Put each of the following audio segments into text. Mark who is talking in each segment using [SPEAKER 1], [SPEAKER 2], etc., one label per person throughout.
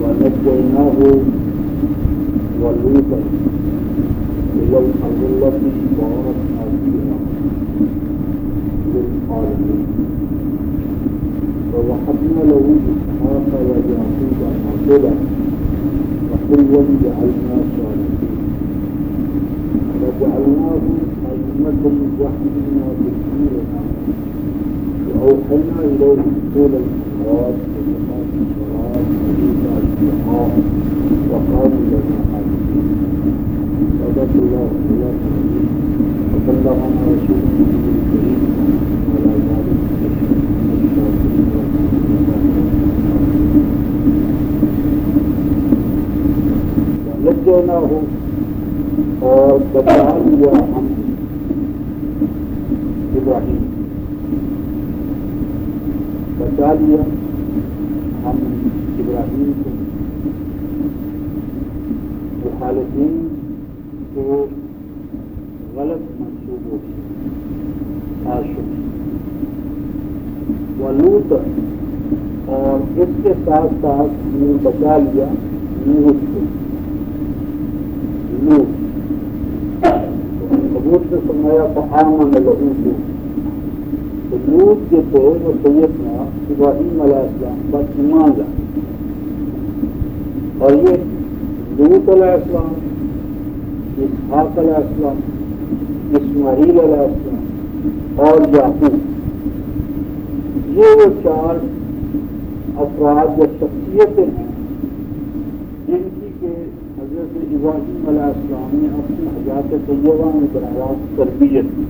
[SPEAKER 1] ونجيناه ولوطا إلى الأرض التي باركنا فيها للعالمين ووهبنا له إسحاق ويعقوب نافلة وكلا جعلنا صالحين وجعلناهم أئمة يهدون بأمرنا وأوحينا إليهم طول الصلاة وإقام الصلاة وإيتاء الزكاة وقالوا لنا عابدين صدق الله العظيم وبلغنا رسوله الكريم وعلى ذلك ونجيناه اور بچا لیا ہم ابراہیم بچا لیا ہم ابراہیم کو مخالفین کو غلط منصوبوں سے عاشق ولوط اور اس کے ساتھ ساتھ ہم بچا لیا لوط کو لوط ثبوت سے فرمایا فآمن له تو لوط جو تھے وہ سیدنا ابراہیم علیہ السلام پر ایمان لائے اور یہ لوط علیہ السلام اسحاق علیہ السلام اسماعیل علیہ السلام اور یعقوب یہ وہ چار افراد یا شخصیتیں ہیں جن کی کہ حضرت ابراہیم علیہ السلام نے اپنی حیات طیبہ میں براہ راست تربیت کی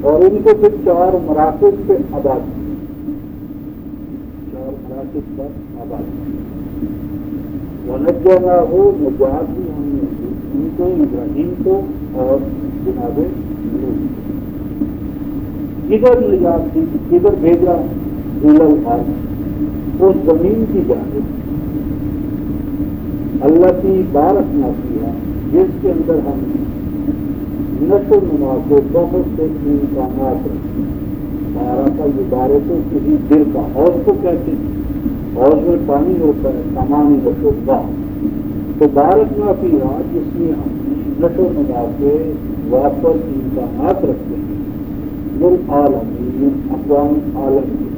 [SPEAKER 1] اور ان کو پھر چار مراکز پہ آباد کیا ونجیناہ نجات بھی ہم نے ان کو ابراہیم کو اور جناب لوط کدھر نجات دی کدھر بھیجا الارض اس زمین کی جانب اللہ کی بارکنا کیا جس کے اندر ہم نشو و نما کو بہت سے امکانات رکھتے بارہ کا یہ بارے تو کسی دل کا حوض کو کہتے ہیں حوض میں پانی ہوتا ہے سامان نشو کا تو بارکنا کیا جس میں ہم نشو و نما کے واپس امکانات رکھتے ہیں للعالمین اقوام عالم کے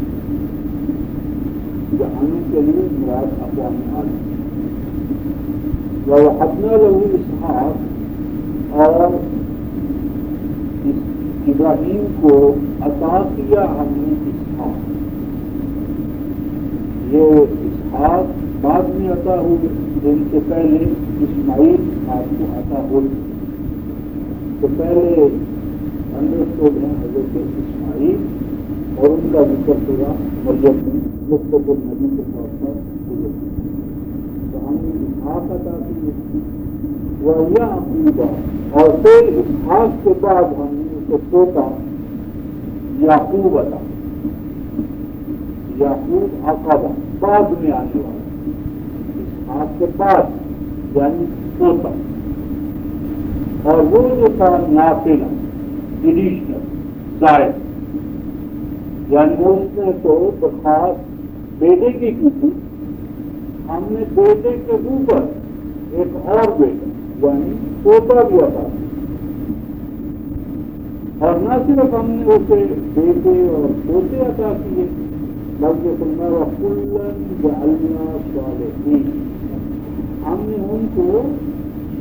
[SPEAKER 1] جہاں کے لیے مراد اقوام عالم ووهبنا له اسحاق اور ابراہیم کو عطا کیا ہم نے اسحاق یہ اسحاق بعد میں عطا ہوئی ان سے پہلے اسماعیل آپ کو عطا ہوئی تو پہلے انڈرسٹوڈ ہیں حضرت اسماعیل اور ان کا ذکر ہوا مریم میں مصطفی النبی کے طور پر ہوئے تو ہم نے اسحاق عطا کی وہ یعقوب اور پھر اسحاق کے بعد ہم نے اس کو پوتا یعقوب عطا یعقوب عقبہ بعد میں آنے والا اسحاق کے بعد یعنی پوتا اور وہ جو تھا نافلہ ایڈیشنل زائد یعنی اس نے تو درخواست بیٹے کی تھی ہم نے بیٹے کے اوپر ایک اور بیٹا یعنی پوتا بھی عطا اور نہ صرف ہم نے اسے بیٹے اور پوتے عطا کیے بلکہ فرمایا کلًا جعلنا صالحین ہم نے ان کو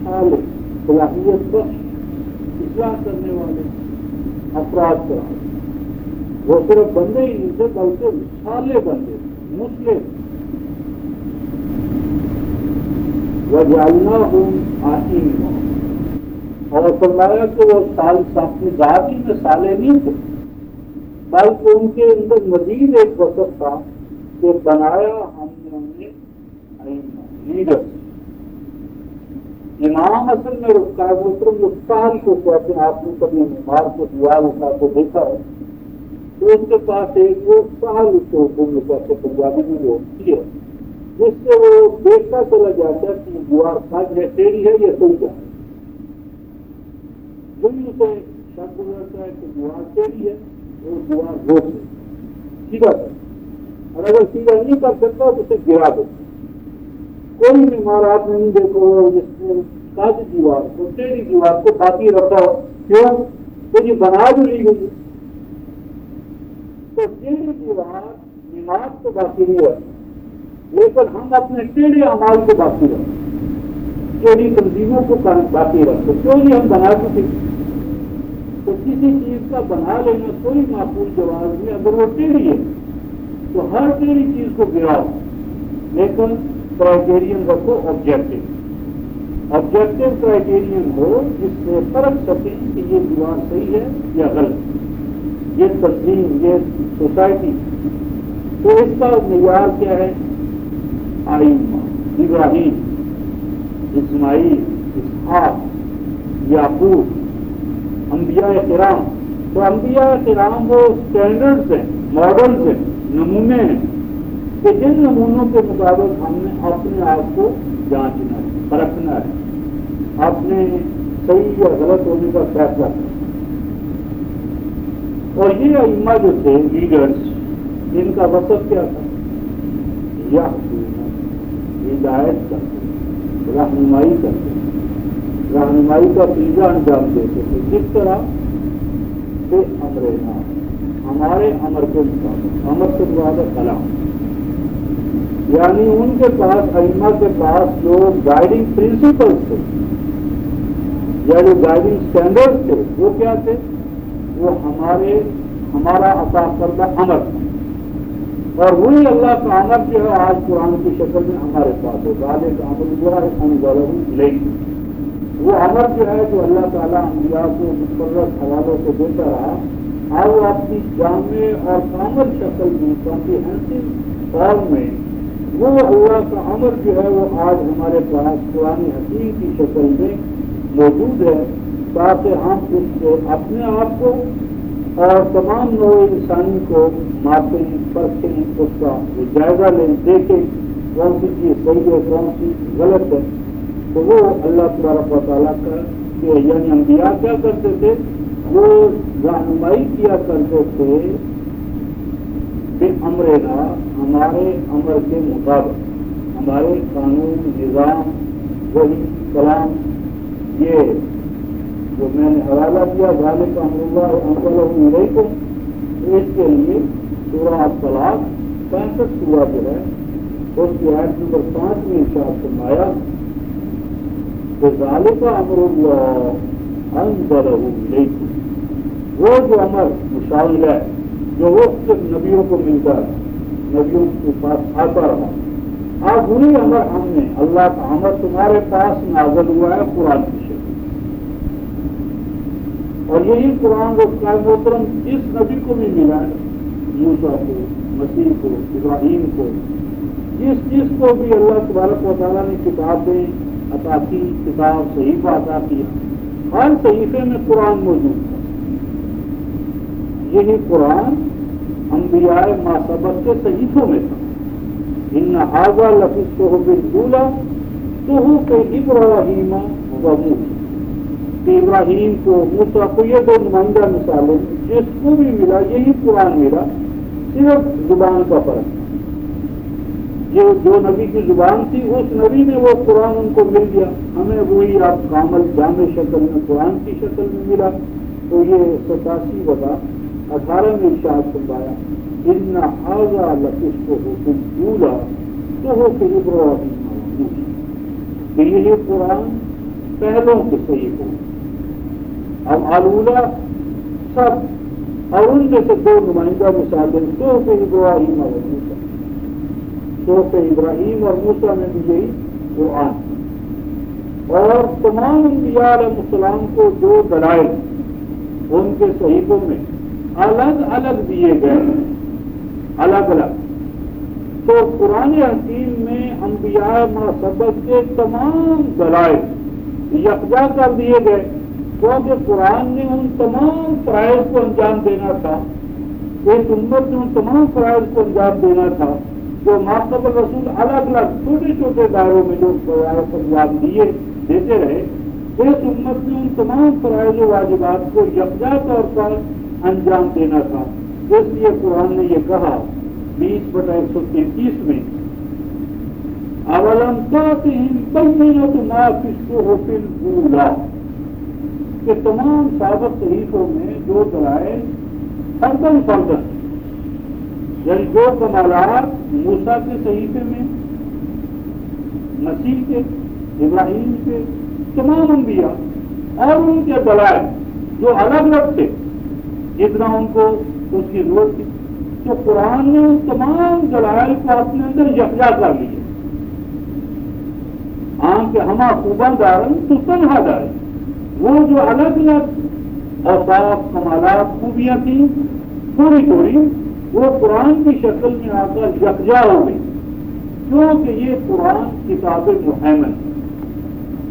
[SPEAKER 1] صالح صلاحیت بخش اصلاح کرنے والے افراد کرا وہ صرف بندے ہی نہیں تھے بلکہ صالح بندے مسلم وجعلناہم ائمہ اور فرمایا کہ وہ اپنی ذات ہی میں صالح نہیں تھے بلکہ ان کے اندر مزید ایک وصف تھا کہ بنایا ہم نے انہیں ائمہ لیڈر امام اصل میں رکا محترم مستحل کو کہتے ہیں آپ نے کبھی بیمار کو دیوار اٹھا کو دیکھا ہے تو اس کے پاس ایک وہ سہل اس کو حکم میں کہتے پنجابی میں جو ہوتی ہے جس سے وہ دیکھتا چلا جاتا ہے کہ دیوار سچ ہے، ٹیڑھی ہے یا صحیح ہے. جو بھی اسے شک گزرتا ہے کہ دیوار ٹیڑھی ہے وہ دیوار روک ہے، سیدھا کر. اور اگر سیدھا نہیں کر سکتا تو اسے گرا دو. کوئی بھی عمارات نہیں دیکھو جس نے سچ دیوار کو ٹیڑھی دیوار کو باقی رکھا ہو. کیوں؟ تو یہ بنا جو لی گئی. تو ٹیڑھی دیوار نماز تو باقی نہیں ہے، لیکن ہم اپنے ٹیڑھے اعمال کو باقی رکھتے، ٹیڑھی تنظیموں کو باقی رکھتے. کیوں نہیں ہم بنا چکے؟ تو کسی چیز کا بنا لینا کوئی معقول جواز نہیں. اگر وہ ٹیڑھی ہے تو ہر ٹیڑھی چیز کو گراؤ، لیکن کرائٹیرین رکھو آبجیکٹو. آبجیکٹو کرائٹیرین ہو جس سے فرق سکیں کہ یہ دیوار صحیح ہے یا غلط، یہ تنظیم، یہ سوسائٹی. تو اس کا معیار کیا ہے؟ آئمہ، ابراہیم، اسماعیل، اسحاق، یعقوب، انبیاء کرام. تو انبیاء کرام وہ اسٹینڈرڈز ہیں، ماڈلز ہیں، نمونے ہیں کہ جن نمونوں کے مطابق ہم نے اپنے آپ کو جانچنا ہے، پرکھنا ہے، اپنے صحیح یا غلط ہونے کا فیصلہ کرنا. اور یہ ائمہ جو تھے لیڈرز، ان کا وصف کیا تھا؟ ہدایت کرتے، رہنمائی کرتے، رہنمائی کا فریضہ انجام دیتے تھے. کس طرح؟ کہ امرنا، ہمارے امر کے مطابق. امر سے مراد ہے کلام. یعنی ان کے پاس، ائمہ کے پاس جو گائیڈنگ پرنسپلس تھے یا جو گائیڈنگ اسٹینڈرڈ تھے وہ کیا تھے؟ وہ ہمارا عطا کردہ امر تھا. اور وہی اللہ کا امر جو ہے آج قرآن کی شکل میں ہمارے پاس ہے. ذالک امر اللہ انزلہ الیکم. وہ امر جو ہے جو اللہ تعالیٰ انبیاء کو مقرر حوالوں سے دیتا رہا، آج وہ اپنی جامع اور کامل شکل میں، کمپریہنسو فارم میں، وہ اللہ کا امر جو ہے وہ آج ہمارے پاس قرآن حکیم کی شکل میں موجود ہے، تاکہ ہم اس سے اپنے آپ کو اور تمام نوع انسانی کو ماپیں، پرکھیں، اس کا جائزہ لیں، دیکھیں کون سی چیز صحیح ہے، کون سی غلط ہے. تو وہ اللہ تبارک و تعالیٰ کا یعنی انبیاء کیا کرتے تھے؟ وہ رہنمائی کیا کرتے تھے کہ امرنا، ہمارے امر کے مطابق، ہمارے قانون، نظام، وہی کلام. یہ جو میں نے حوالہ دیا ذالک امر اللہ انزلہ الیکم، اس کے لیے سورہ الطلاق 65 سورہ جو ہے اس کی آیت نمبر 5 میں ارشاد فرمایا کہ ذالک امر اللہ انزلہ الیکم. وہ جو امر مشاعل ہے جو وہ صرف نبیوں کو ملتا ہے، نبیوں کے پاس آتا رہا، آج وہی امر ہم نے، اللہ کا امر تمہارے پاس نازل ہوا ہے قرآن کی شکل. اور یہی قرآن و محترم جس نبی کو بھی ملا ہے، موسیٰ کو، مسیح کو، ابراہیم کو، جس کو بھی اللہ تبارک و تعالیٰ نے کتابیں عطا کی، کتاب صحیفہ عطا کیا، ہر صحیفے میں قرآن موجود تھا. یہی قرآن انبیاء ما سبق کے صحیفوں میں تھا. ان ھذا لفی الصحف الاولی صحف ابراہیم و موسیٰ. کہ ابراہیم کو، موسیٰ کو، یہ دو نمائندہ مثالیں جس کو بھی ملا یہی قرآن ملا، صرف زبان کا فرق. جو نبی کی زبان تھی اس نبی نے وہ قرآن ان کو مل گیا، ہمیں وہی آپ کامل جامع شکل میں قرآن کی شکل میں ملا. تو یہ 87/18 میں ارشاد فرمایا ان ھذا لفی الصحف الاولی صحف ابراہیم و موسیٰ. کہ یہ قرآن پہلوں کے صحیفوں. اب الاولی سب، اور ان میں سے دو نمائندہ مثالیں صحف ابراہیم و موسیٰ. صحف ابراہیم اور موسیٰ میں بھی یہی قرآن. اور تمام انبیاء علیہ السلام کو جو دلائل ان کے صحیفوں میں الگ الگ دیے گئے، الگ الگ. تو قرآن حکیم میں انبیاء ما سبق کے تمام دلائل یکجا کر دیے گئے، کیونکہ قرآن نے ان تمام فرائض کو انجام دینا تھا. ایک امت نے ان تمام فرائض کو انجام دینا تھا جو ماقبل رسول الگ الگ چھوٹے چھوٹے دائروں میں جو فرائض دیتے رہے، اس امت نے ان تمام فرائض و واجبات کو یکجا طور پر انجام دینا تھا۔ اس لیے قرآن نے یہ کہا 20/133 میں، اولم تأتہم بینۃ ما فی الصحف الاولیٰ، کہ تمام سابق صحیفوں میں جو دلائل فردن فردن، یعنی جو کمالات موسیٰ کے صحیفے میں، مسیح کے، ابراہیم کے، تمام انبیاء اور ان کے دلائل جو الگ الگ تھے جتنا ان کو اس کی ضرورت تھی، تو قرآن نے ان تمام دلائل کو اپنے اندر یکجا کر لیا۔ کہ ہما خوباں دارن تو تنہا دار، وہ جو الگ الگ اوصاف کمالات خوبیاں تھیں تھوڑی تھوڑی وہ قرآن کی شکل میں آ کر یکجا ہو گئی، کیونکہ یہ قرآن کتاب محیمن،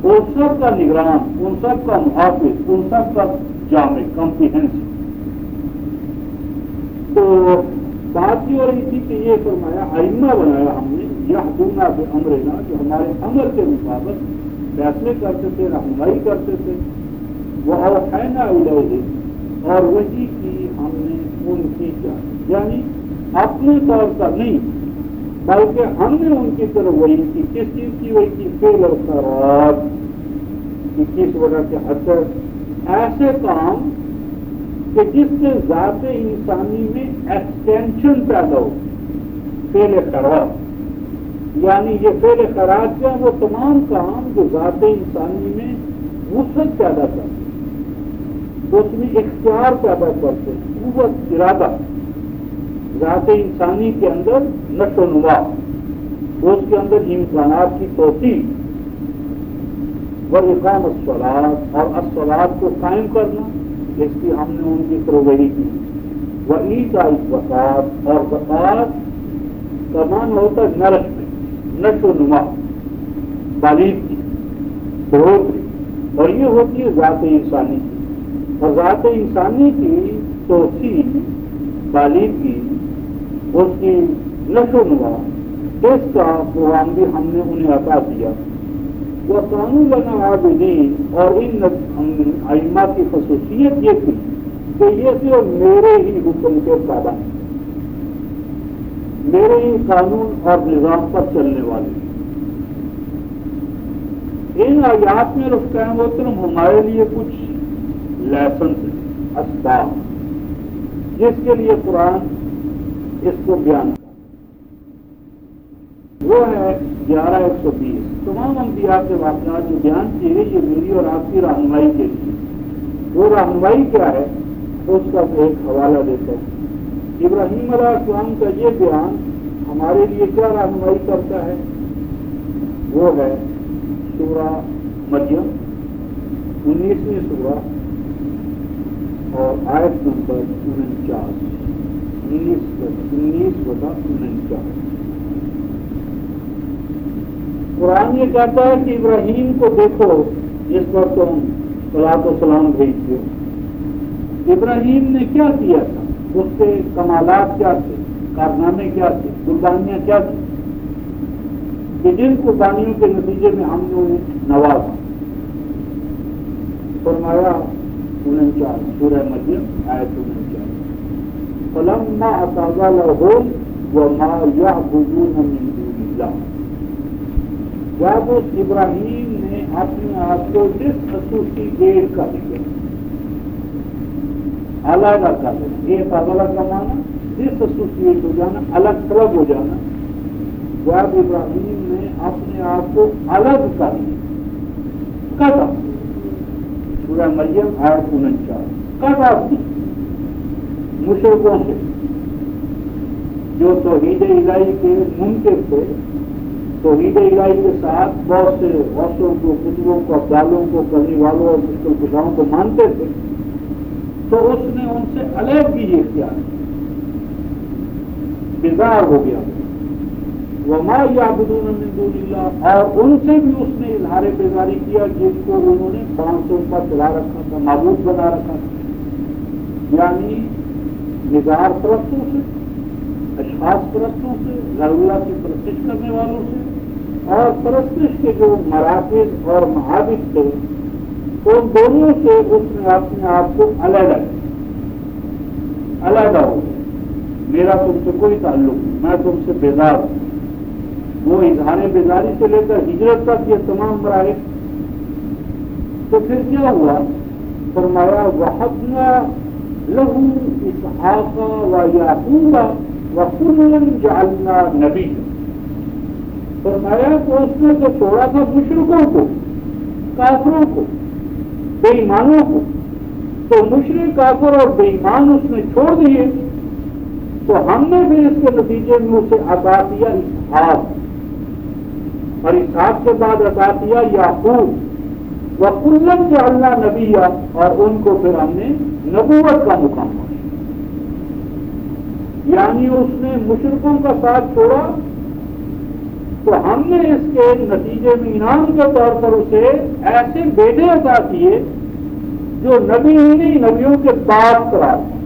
[SPEAKER 1] ان سب کا نگران، ان سب کا محافظ، ان سب کا جامع کمپریہنسو۔ تو بات یہ ہو رہی تھی کہ یہ فرمایا ائمہ بنایا ہم نے یہدون بامرنا، جو ہمارے امر کے مطابق فیصلے کرتے تھے، رہنمائی کرتے تھے، وأوحینا الیہ، اور وحی کی ہم نے ان کی جانب، یعنی اپنے طور پر نہیں بلکہ ہم نے ان کی طرف وحی کی۔ کس چیز کی وحی کی؟ فعل اور خیرات کی، کس وجہ سے اثر ایسے کام کہ جس سے ذات انسانی میں ایکسٹینشن پیدا ہو، فعل خیرات، یعنی یہ فعل خیرات کیا؟ وہ تمام کام جو ذات انسانی میں وسعت پیدا کرتے، اس میں اختیار پیدا کرتے، قوت ارادہ، ذات انسانی کے اندر نشو و نما، اس کے اندر امکانات کی توسیع، واقام الصلاۃ، اور الصلاۃ کو قائم کرنا، اس کی ہم نے ان کی طرف وحی کی، وایتاء الزکوٰۃ، اور زکوٰۃ کا معنی ہوتا ہے نرش میں، نشو و نما، تعلیم کی بڑھوتری، اور یہ ہوتی ہے ذات انسانی کی، اور ذات انسانی کی توسیع، تعلیم کی، اس کی نشو و نما، اس کا قرآن بھی ہم نے انہیں عطا دیا۔ وَكَانُوا لَنَا عَابِدِينَ، اور ان ائمہ کی خصوصیت یہ تھی کہ یہ صرف میرے ہی حکم کے پابند، میرے ہی قانون اور نظام پر چلنے والے۔ ان آیات میں رفتہ محترم ہمارے لیے کچھ لیسنس ہیں، اسباب، جس کے لیے قرآن اس کو بیان کرتا، وہ ہے 11-120۔ تمام انبیاء کے واقعات جو بیان کیے گئے یہ میری اور آپ کی رہنمائی کے لیے۔ وہ رہنمائی کیا ہے اس کا ایک حوالہ دیتا ہوں۔ ابراہیم علیہ السلام کا یہ بیان ہمارے لیے کیا رہنمائی کرتا ہے؟ وہ ہے سورہ مریم 19ویں سورہ اور آیت نمبر 49، 19/49۔ قرآن یہ کہتا ہے کہ ابراہیم کو دیکھو جس پر تم صلاۃ و سلام بھیجتے ہو، ابراہیم نے کیا کیا تھا، اس کے کمالات کیا تھے، کارنامے کیا تھے، قربانیاں کیا تھیں، کہ جن قربانیوں کے نتیجے میں ہم نے انہیں نوازا۔ فرمایا 49 سورہ مریم آیت 49، فَلَمَّا أَتَاذَ لَهُمْ وَمَا يَعْبُدُونَ مِن دُونِ اللَّهِ، جب اس ابراہیم نے اپنے آپ کو ڈس ایسوسیٹ کر دیا، علیحدہ کر دینا، ایک الگ کا معنی ڈس ایسوسیٹ ہو جانا، الگ تھلگ ہو جانا۔ جب ابراہیم نے اپنے آپ کو الگ کر لیا، کٹا، سورہ مریم آیت 49، کٹا مشرکوں سے جو توحید الہی کے منکر تھے، توحید الہی کے ساتھ بہت سے غوثوں کو، کتبوں کو، ابدالوں کو، کرنے والوں اور مشکل کشاؤں کو مانتے تھے، تو اس نے ان سے علیحدگی اختیار کی، بیزار ہو گیا۔ وَمَا يَعْبُدُونَ مِن دُونِ اللَّهِ، اور ان سے بھی اس نے اظہار بیزاری کیا جن کو انہوں نے بانسوں پر چلا رکھا تھا، معبود بنا رکھا تھا، یعنی نگار پرستوں سے، اشخاص پرستوں سے، غیر اللہ کی پرستش کرنے والوں سے، اور پرستش کے جو مراکز اور معابد تھے ان دونوں سے اس نے اپنے آپ کو علیحدہ ہو گیا۔ میرا تم سے کوئی تعلق نہیں، میں تم سے بیزار ہوں۔ وہ اظہار بیزاری سے لے کر ہجرت تک یہ تمام مراحل۔ تو پھر کیا ہوا؟ فرمایا وَحَبْنَا لَهُ إِسْحَاقَ وَيَعْقُوبَ وَكُلًّا جَعَلْنَا نَبِيًّا۔ فرمایا کہ اس نے تو چھوڑا تھا مشرکوں کو، کافروں کو، بے ایمانوں کو، تو مشرک، کافر اور بے ایمان اس نے چھوڑ دیے، تو ہم نے بھی اس کے نتیجے میں اسے عطا کیا اسحاق، اور اسحاق کے بعد عطا کیا یعقوب، وَكُلًّا جَعَلْنَا نَبِيًّا، اور ان کو پھر ہم نے نبوت کا مقام دیا۔ یعنی اس نے مشرکوں کا ساتھ چھوڑا تو ہم نے اس کے نتیجے میں انعام کے طور پر اسے ایسے بیٹے عطا کیے جو نبی ہی نہیں، نبیوں کے بعد قرار دیا۔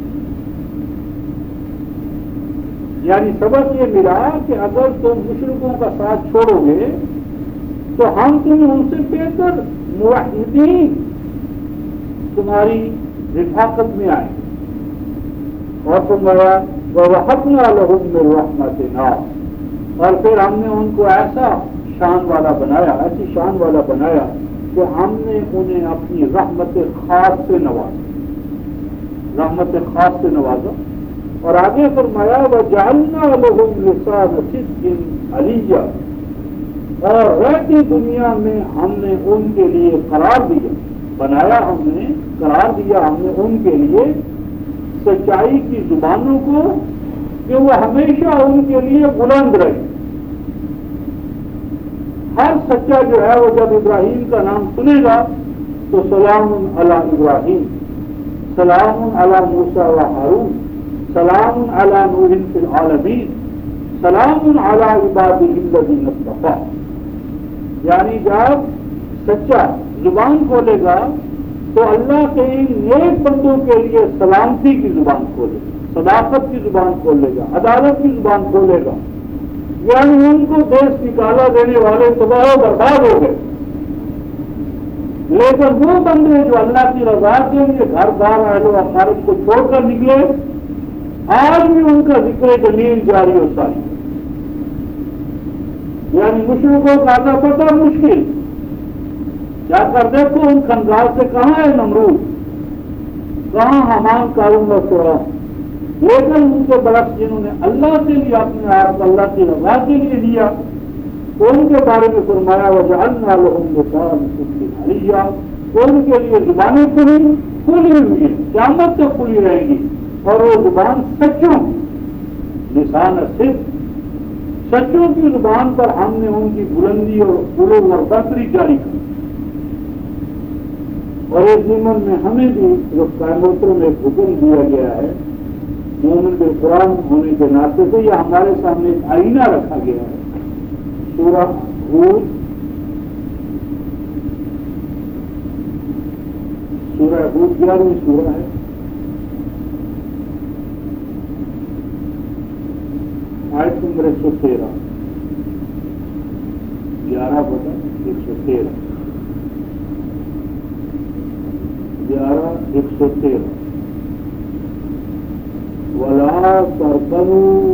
[SPEAKER 1] یعنی سبق یہ ملا کہ اگر تم مشرکوں کا ساتھ چھوڑو گے تو ہم تمہیں ان سے بہتر موحدین تمہاری رفاقت میں آئیں گے۔ اور فرمایا وَوَهَبْنَا لَهُم مِّن رَحْمَتِنَا، اور پھر ہم نے ان کو ایسا شان والا بنایا، ایسی شان والا بنایا کہ ہم نے انہیں اپنی رحمت خاص سے نوازا، رحمت خاص سے نوازا۔ اور آگے فرمایا وَجَعَلْنَا لَهُمْ لِسَانَ صِدْقٍ عَلِيًّا، اور رہتی دنیا میں ہم نے ان کے لیے قرار دیا، بنایا ہم نے، قرار دیا ہم نے ان کے لیے سچائی کی زبانوں کو کہ وہ ہمیشہ ان کے لیے بلند رہے۔ ہر سچا جو ہے وہ جب ابراہیم کا نام سنے گا تو سلام علی ابراہیم، سلام علی موسیٰ و ہارون، سلام علی نوح فی العالمین، سلام علی عبادہ الذین اصطفیٰ۔ یعنی جب سچا زبان کھولے گا تو اللہ کے ان نیک بندوں کے لیے سلامتی کی زبان کھولے گا، صداقت کی زبان کھولے گا، عدالت کی زبان کھولے گا۔ یعنی ان کو دیش نکالا دینے والے تباہ و برباد ہو گئے، لیکن وہ بندے جو اللہ کی رضا کے لیے گھر بار اہل و اقارب کو چھوڑ کر نکلے، آج بھی ان کا ذکر جلیل جاری ہوتا ہے۔ یعنی مشرکوں کا آنا پڑتا مشکل، جا کر دیکھو ان خنزار سے کہاں ہے نمرود، کہاں حمان، قارون و فرعون، لیکن ان کے برعکس جنہوں نے اللہ کے لیے اپنے آپ اللہ کی رضا کے لیے دیا، ان کے بارے میں فرمایا وَجَعَلْنَا لَهُمْ لِسَانَ صِدْقٍ عَلِيًّا، ان کے لیے زبانیں کھلی ہوئی ہیں، قیامت تک کھلی رہیں گی، اور وہ زبان سچوں، لسان صدق، سچوں کی زبان پر ہم نے ان کی بلندی اور علو اور برتری جاری کی۔ اور اس ضمن میں ہمیں بھی جو محترم میں ایک حکم دیا گیا ہے مومن بالقرآن ہونے کے ناطے سے، یہ ہمارے سامنے ایک آئینہ رکھا گیا ہے۔ سورہ ہود، سورہ ہود 11ویں سورہ ہے، آیت نمبر 113، 11/113، 11:113 وَلَا تَرْكَنُوا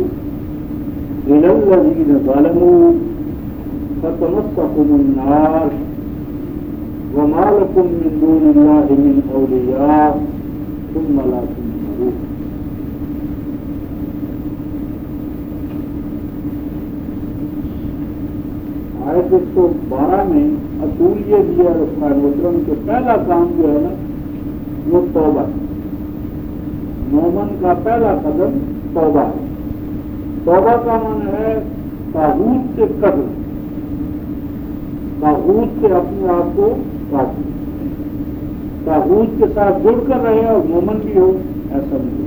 [SPEAKER 1] إِلَى الَّذِينَ ظَلَمُوا فَتَمَسَّكُمُ النَّارُ وَمَا لَكُم مِّن دُونِ اللَّهِ مِنْ أَوْلِيَاءَ ثُمَّ لَا تُنصَرُونَ۔ آیت 112 میں اصول یہ دیا رسول محترم کہ پہلا کام جو ہے نا وہ توبہ ہے۔ مومن کا پہلا قدم توبہ ہے۔ توبہ کا معنی ہے طاغوت سے قتل، طاغوت سے اپنے آپ کو کاٹنا، طاغوت کے ساتھ جڑ کر رہے اور مومن بھی ہو، ایسا نہیں ہو۔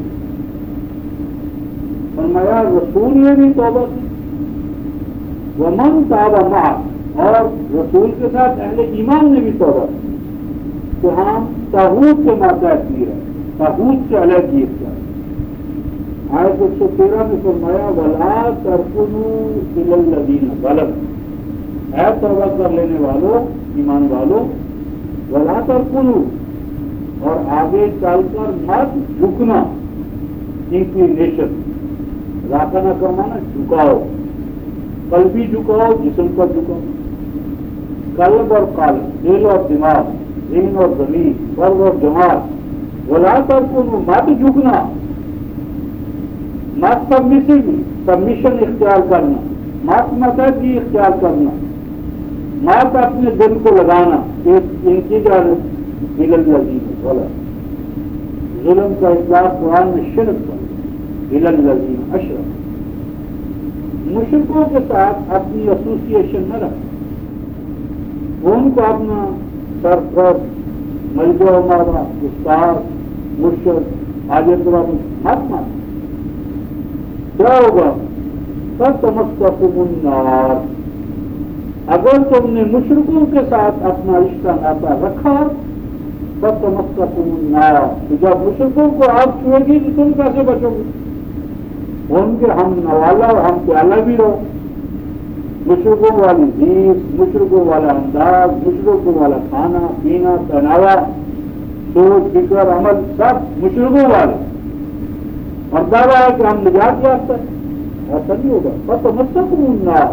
[SPEAKER 1] فرمایا رسول نے بھی توبہ کی، ومن تاب معه، اور رسول کے ساتھ اہل ایمان نے بھی توبہ کی کہ ہم طاغوت کے ماتحت نہیں رہے، طاغوت سے علیحدگی اختیار۔ آیت 113 میں فرمایا ولا ترکنوا الی الذین ظلموا، اے توبہ کر لینے والوں، ایمان والوں، ولا ترکنوا، اور آگے چل کر مت جھکنا، انکلینیشن، راکنا کا مانا جھکاؤ، قلبی جھکاؤ، جسم کا جھکاؤ، قلب اور قالب، دل اور دماغ، ذہن اور ضمیر، فرد اور جماعت، ولا ترکنوا، مت جھکنا، مت سبمیشن اختیار کرنا، مت مسجد اختیار کرنا، مت اپنے دل کو لگانا کہ ان کی جانب الذین ظلموا، ظلم کا اطلاق قرآن میں شرک پر الذین اشرکوا، مشرکوں کے ساتھ اپنی ایسوسیشن نہ رکھ، ان کو اپنا سرپرست، ملجا ہمارا استاد، مرشد، حاجت روا مت مان، کیا ہوگا فتمسککم النار، اگر تم نے مشرکوں کے ساتھ اپنا رشتہ ناتا رکھا فتمسککم النار، تو جب مشرکوں کو آگ چھوئے گی تو تم کیسے بچو گے؟ ان کے ہم نوالا اور ہم پیالہ بھی رہو، مشرکوں والی ریس، مشرکوں والا انداز، مشرکوں والا کھانا پینا پہناوا، سوچ فکر عمل سب مشرکوں والے، اور دعویٰ ہے کہ ہم نجات یافتہ ہیں، ایسا نہیں ہوگا فتمسککم النار،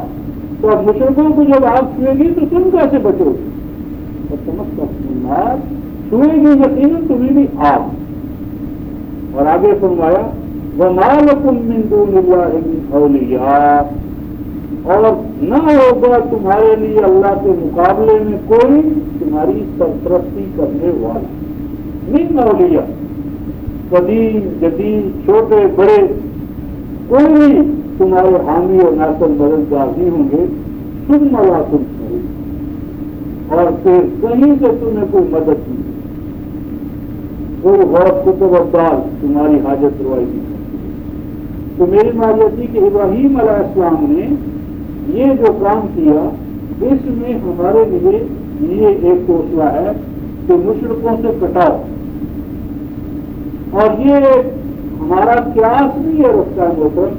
[SPEAKER 1] تو اب مشرکوں کو جب آگ چھوئے گی تو تم کیسے بچو گے؟ فتمسککم النار، چھوئے گی یقیناً تمہیں بھی آگ، اور آگے فرمایا وَمَا لَكُم مِّن دُونِ اللَّهِ مِنْ أَوْلِيَاءَ، اور نہ ہوگا تمہارے لیے اللہ کے مقابلے میں کوئی تمہاری سرپرستی کرنے والا، من اولیاء، قدیم جدید چھوٹے بڑے کوئی تمہارے حامی اور ناصر مددگار نہیں ہوں گے، ثم لا تنصرون، اور پھر کہیں سے تمہیں کوئی مدد نہیں، کوئی غوث کتب ابدال تمہاری حاجت روائی نہیں۔ تو میری معلوم تھی کہ ابراہیم علیہ السلام نے یہ جو کام کیا، اس میں ہمارے لیے یہ ایک حوصلہ ہے کہ مشرکوں سے کٹاؤ، اور یہ ہمارا قیاس نہیں ہے رفتہ محترم،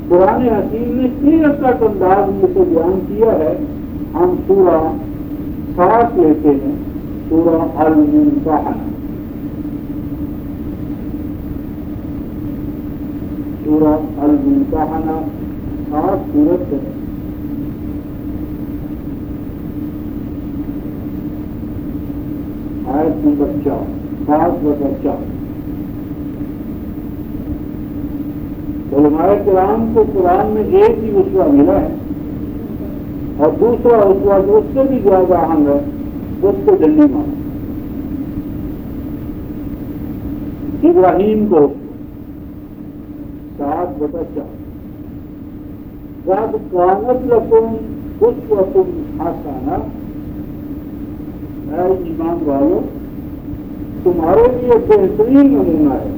[SPEAKER 1] قرآن حکیم نے کلیئر کٹ انداز میں اسے بیان کیا ہے۔ ہم سورہ 7 لیتے ہیں، سورہ الممتحنہ، سورہ الممتحنہ 7 سورت ہے، آیت نمبر 4، 7/4۔ علماء کرام کو قرآن میں ایک ہی اسوہ ملا ہے، اور دوسرا اسوہ جو اس سے بھی زیادہ اہم ہے اس کو ڈنڈی مارا، ابراہیم کو 7/4۔ قَدْ كَانَتْ لَكُمْ أُسْوَةٌ حَسَنَةٌ، اے ایمان والو تمہارے لیے بہترین نمونہ ہے،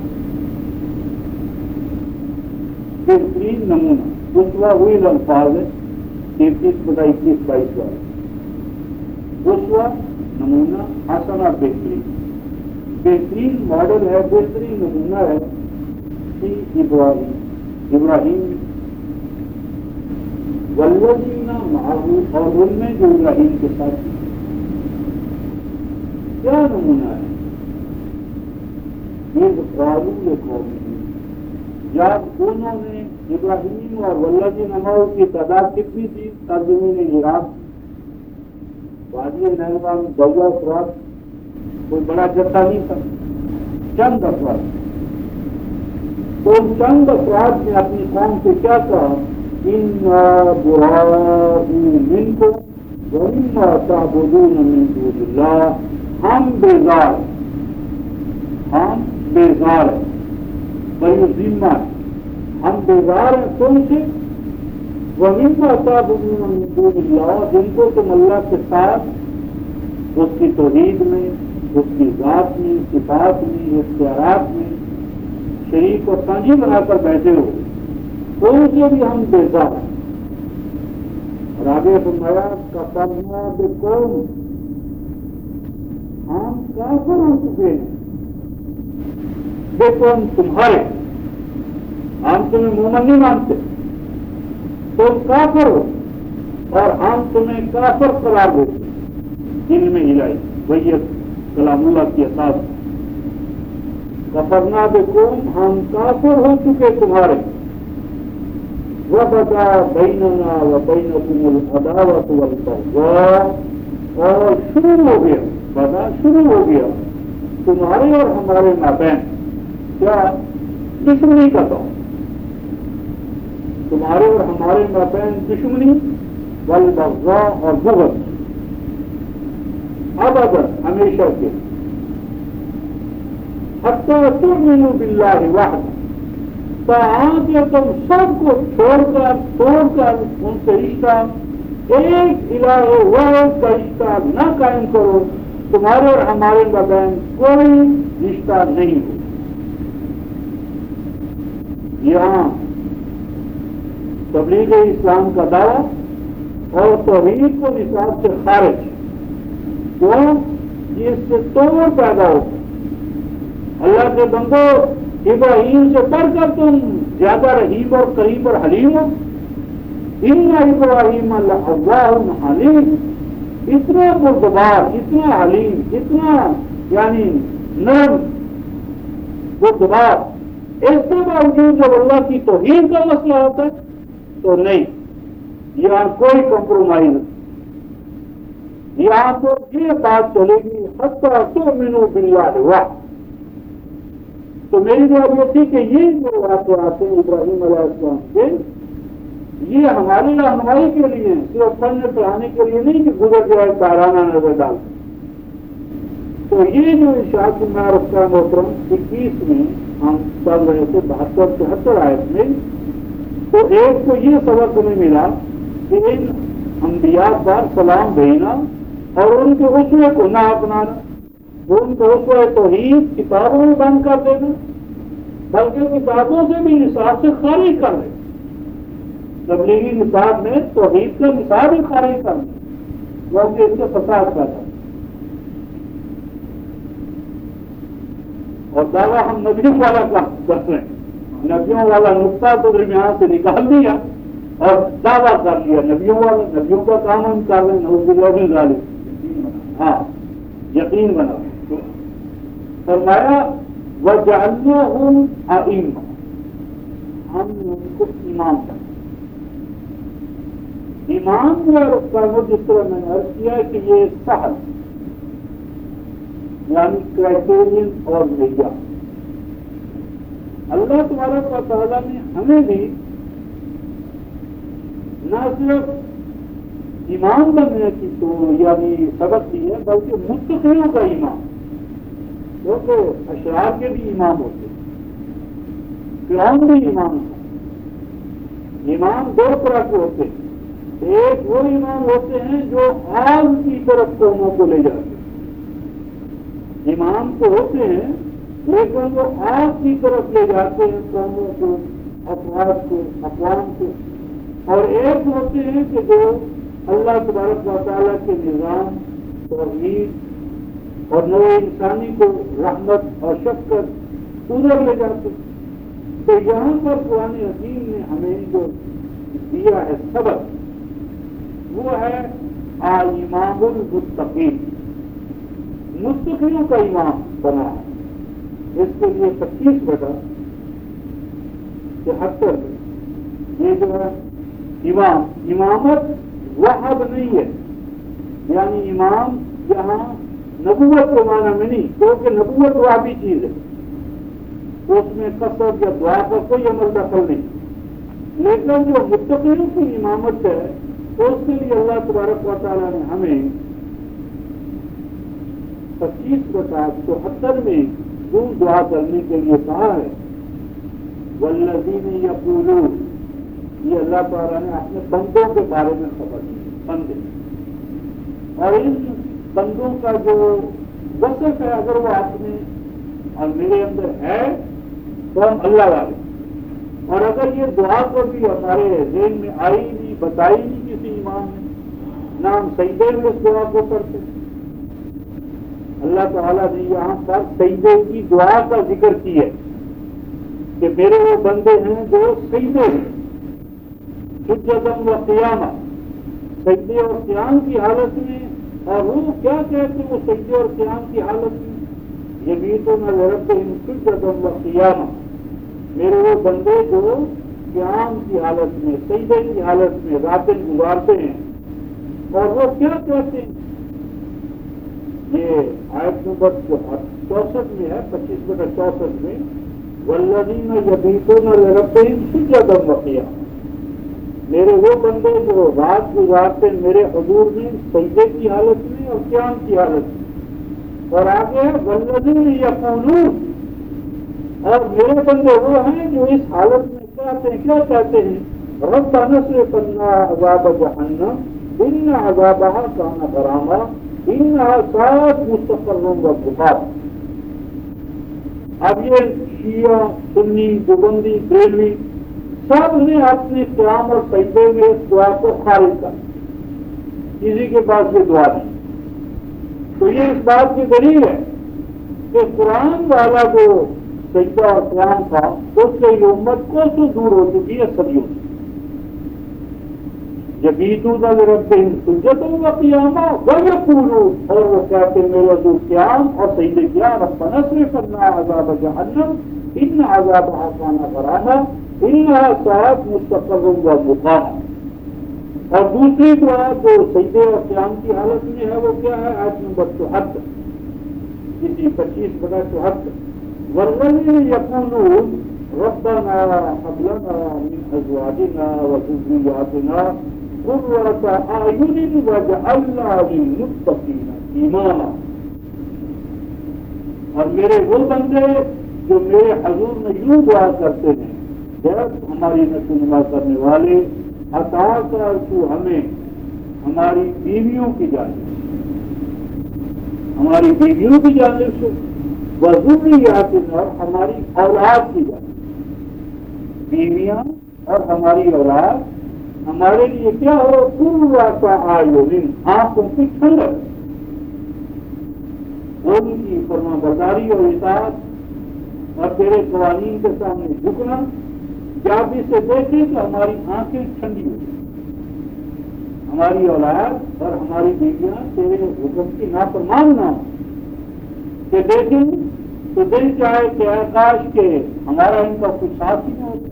[SPEAKER 1] بہترین نمونہ، اسوہ وہی الفاظ ہے 33/21-22 والے، اسوہ نمونہ، حسنہ بہترین، بہترین ماڈل ہے، بہترین نمونہ ہے کہ ابراہیم والذین معہ، اور ان میں جو ابراہیم کے ساتھ کیا نمونہ ہے؟ یہ قالوا لقومہم، جب انہوں نے ابراہیم اور والذین معہ کی تعداد کتنی تھی؟ ترجمے عراق وادی نیلوان میں 12 افراد، کوئی بڑا جتھا نہیں تھا، چند افراد، تو ان چند افراد نے اپنی قوم سے کیا کہا؟ اِنَّا بُرَاءُ مِنْكُمْ وَمِمَّا تَعْبُدُونَ مِن دُونِ اللَّهِ، ہم بیزار ہیں، بڑی ذمہ، ہم بیزار ہیں تم سے، وَمِمَّا تَعْبُدُونَ مِن دُونِ اللَّهِ، جن کو تم اللہ کے ساتھ اس کی توحید میں، اس کی ذات میں، صفات میں، اختیارات میں شریک اور سانجھی بنا کر بیٹھے ہو، تو ان سے بھی ہم بیزار ہیں۔ اور آگے فرمایا کفرنا بکم، ہم کافر ہو چکے ہیں بکم تمہارے، ہم تمہیں مومن نہیں مانتے، تم کافر ہو، اور ہم تمہیں کافر قرار دیتے، ان میں ہلائی وہی کلام اللہ کی اساس، کفرنا بکم، ہم کافر ہو چکے تمہارے، وبدا بیننا وبینکم العداوۃ والبغضاء، اور شروع ہو گیا، بدا شروع ہو گیا تمہارے اور ہمارے مابین کیا؟ دشمنی کا دور، تمہارے اور ہمارے مابین دشمنی، والبغضاء اور بغض، ابدا ہمیشہ کے، حتی تؤمنوا باللہ وحدہ، تاکہ کہ تم سب کو چھوڑ کر ان سے رشتہ، ایک الہ واحد کا رشتہ نہ قائم کرو، تمہارے اور ہمارے مابین کوئی رشتہ نہیں ہو۔ یہاں تبلیغ اسلام کا دعویٰ اور توحید کو نصاب سے خارج، کیوں؟ اس سے توڑ پیدا ہو، اللہ کے بندو ابراہیم سے بڑھ کر تم زیادہ رحیم اور قریب اور حلیم ہو، ان ابراہیم لأوّاہ حلیم، اتنا بردبار، اتنا حلیم، اتنا یعنی نرم بردبار، اس کے باوجود جب اللہ کی توحید کا مسئلہ ہوتا ہے تو نہیں، یہاں کوئی کمپرومائز نہیں، یہاں تو یہ بات چلے گی حتی تؤمنوا باللہ وحدہ۔ تو میری بات یہ تھی کہ یہ جو واقعات ہیں ابراہیم علیہ السلام کے، یہ ہماری رہنمائی کے لیے ہیں، صرف پڑھنے پڑھانے کے لیے نہیں کہ گزر جائے تارانہ نظر ڈال۔ تو یہ جو ارشاد میں رکھتا محترم 21 میں ہم پڑھ رہے تھے 72-73 آیت میں، تو ایک تو یہ سبق ہمیں ملا کہ ان انبیاء پر سلام بھیجنا اور ان کے اسوے کو نہ اپنانا، ان کو اسوہ توحید کتابوں میں بند کر دینا، بلکہ کتابوں سے بھی نصاب سے خارج کر دینا، تبلیغی نصاب میں توحید کا نصاب ہی خارج کر دینا، کیونکہ اس سے فساد پیدا۔ اور دعویٰ ہم نبیوں والا کرتے ہیں، نبیوں والا نقطہ تو درمیان سے نکال دیا اور دعویٰ کر لیا نبیوں والا، نبیوں کا کام ہم کر رہے ہیں، نعوذ باللہ من ذالک۔ ہاں یقین بنا فرمایا وَجَعَلْنَاهُمْ أَئِمَّةً، ہم نے ان کو امام بنا۔ امام جو ہے جس طرح میں نے عرض کیا کہ یہ سہل یعنی کرائٹیرین اور معیار، اللہ تبارک و تعالیٰ نے ہمیں بھی نہ صرف امام بننے کی تو یعنی سبق دی ہے، بلکہ متقیوں کا امام، کیونکہ اشرار کے بھی امام ہوتے ہیں، فرعون بھی امام ہے۔ امام دو طرح کے ہوتے ہیں، ایک وہ امام ہوتے ہیں جو آگ کی طرف قوموں کو لے جاتے ہیں، امام تو ہوتے ہیں لیکن وہ آگ کی طرف لے جاتے ہیں قوموں کو، افراد کو، اقوام کو، اور ایک ہوتے ہیں کہ جو اللہ تبارک و تعالیٰ کے نظام، توحید اور نوع انسانی کو رحمت اور شفقت ادھر لے جاتے ہیں۔ تو یہاں پر قرآن حکیم نے ہمیں جو دیا ہے سبق، وہ ہے امام المتقین، متقیوں کا امام بنا ہے۔ اس کے لیے 25/73 یہ جو ہے امامت وحب نہیں ہے، یعنی امام یہاں نبوت کے معنی میں نہیں، کیونکہ نبوت وحبی چیز ہے، اس میں کثرت یا دعا کا کوئی عمل دخل نہیں، لیکن جو متقیوں کی امامت ہے اس کے لیے اللہ تبارک و تعالیٰ نے ہمیں 25/74 میں کیوں دعا کرنے کے لیے کہا ہے۔ والذین یقولون، یہ اللہ تعالیٰ نے اپنے بندوں کے بارے میں خبر دی، بندے، اور ان بندوں کا جو وصف ہے اگر وہ آپ میں اور میرے اندر ہے تو ہم اللہ والے، اور اگر یہ دعا کو بھی ہمارے ذہن میں آئی نہیں، بتائی نہیں کسی امام نے، نہ ہم سجدے میں اس دعا کو کرتے، اللہ تعالیٰ نے یہاں پر سجدے کی دعا کا ذکر کی ہے، کہ میرے وہ بندے ہیں جو سجدے ہیں، سجدن و قیامہ، سجدے اور قیام کی حالت میں. اور وہ کیا کہتے ہیں وہ سجدے اور قیام کی حالت میں؟ یبیتون لربہم سجدن و قیامہ، میرے وہ بندے جو قیام کی حالت میں، سجدے کی حالت میں راتیں گزارتے ہیں. اور وہ کیا کہتے ہیں؟ یہ آیت نمبر 64 میں ہے، 25/64 میں، والذین یبیتون لربہم سجدا و قیاما، میرے وہ بندے جو رات گزارتے میرے حضور میں سجدے کی حالت میں اور قیام کی حالت میں. اور آگے والذین یقولون، اور میرے بندے وہ ہیں جو اس حالت میں کیا کہتے ہیں؟ ربنا اصرف عنا عذاب جہنم ان عذابها کان غراما انها ساءت مستقرا ومقاما. اب یہ شیعہ، سنی، دیوبندی، بریلوی سب نے اپنے قیام اور سجدے میں اس دعا کو خارج کر، کسی کے پاس یہ دعا نہیں. تو یہ اس بات کی دلیل ہے کہ قرآن والا جو سجدہ اور قیام تھا اس سے یہ امت کوسوں دور ہو چکی ہے صدیوں سے. یبیتون لربہم سجدا و قیاما ویقولون، اور وہ کہتے ہیں میرے حضور قیام اور سجدے کیا، ربنا اصرف عنا عذاب جہنم ان عذابها کان غراما انها ساءت مستقرا ومقاما. اور دوسری دعا جو سجدے اور قیام کی حالت میں ہے وہ کیا ہے؟ آیت نمبر 74، اسی 25/74، والذین یقولون ربنا هب لنا من ازواجنا وذریاتنا قرۃ اعین واجعلنا للمتقین اماما. اور میرے وہ بندے جو میرے حضور میں یوں دعا کرتے ہیں، بس ہماری نشو نما کرنے والے عطا کر تو ہمیں ہماری بیویوں کی جانب، ہماری بیویوں کی جانب سے، وذریاتنا، اور ہماری اولاد کی جانب. بیویاں اور ہماری اولاد ہمارے لیے کیا ہو؟ قرۃ اعین، آنکھوں کی ٹھنڈک، ان کی فرما برداری اور اطاعت اور تیرے قوانین کے سامنے جھکنا. جب اسے دیکھیں تو ہماری آنکھیں ٹھنڈی ہو جائیں، ہماری اولاد اور ہماری بیویاں تیرے حکم کی نافرمان نہ ہو، کہ دیکھیں تو دل چاہے کہ اے کاش کہ ہمارا ان کا کچھ ساتھ ہی نہ ہوتا.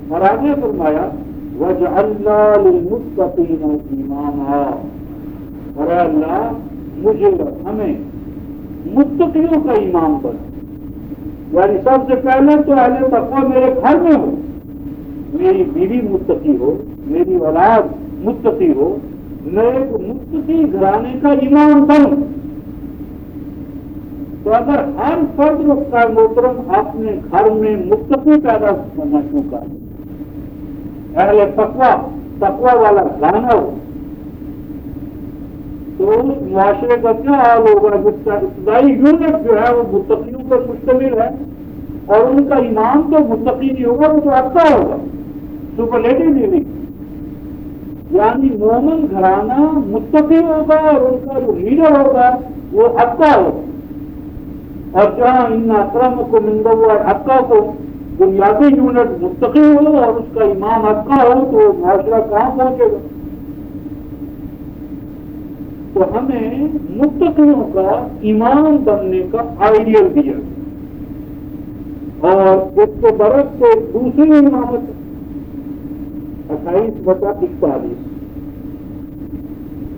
[SPEAKER 1] اور آگے فرمایا وَجْعَلْنَا لِلْمُتَّقِينَ إِمَامًا، اور اے اللہ مجھے ہمیں متقیوں کا امام بنا. یعنی سب سے پہلے تو اہل تقویٰ میرے گھر میں ہو، میری بیوی متقی ہو، میری اولاد متقی ہو، میں ایک متقی گھرانے کا امام بنوں. تو اگر ہر فرد کا محترم اپنے گھر میں متقی پیدا کرنا شروع کر دے، اہل تقویٰ والا گھرانا ہو، تو اس معاشرے کا کیا حال ہوگا جس کا ابتدائی یونٹ جو ہے وہ متقیوں پر مشتمل ہے، اور ان کا امام تو متقی نہیں ہوگا، وہ تو اچھا ہوگا، سپرلیٹو نہیں. یعنی مومن گھرانہ متقی ہوگا اور ان کا جو لیڈر ہوگا وہ اچھا ہوگا. اور جہاں ان اکرمکم عند اللہ اتقاکم بنیادی یونٹ متقی ہو اور اس کا امام اچھا ہو تو معاشرہ کہاں پہنچے گا؟ تو ہمیں متقیوں کا امام بننے کا آئیڈیل دیا، اور اس کے برعکس سے دوسری امامت 28/41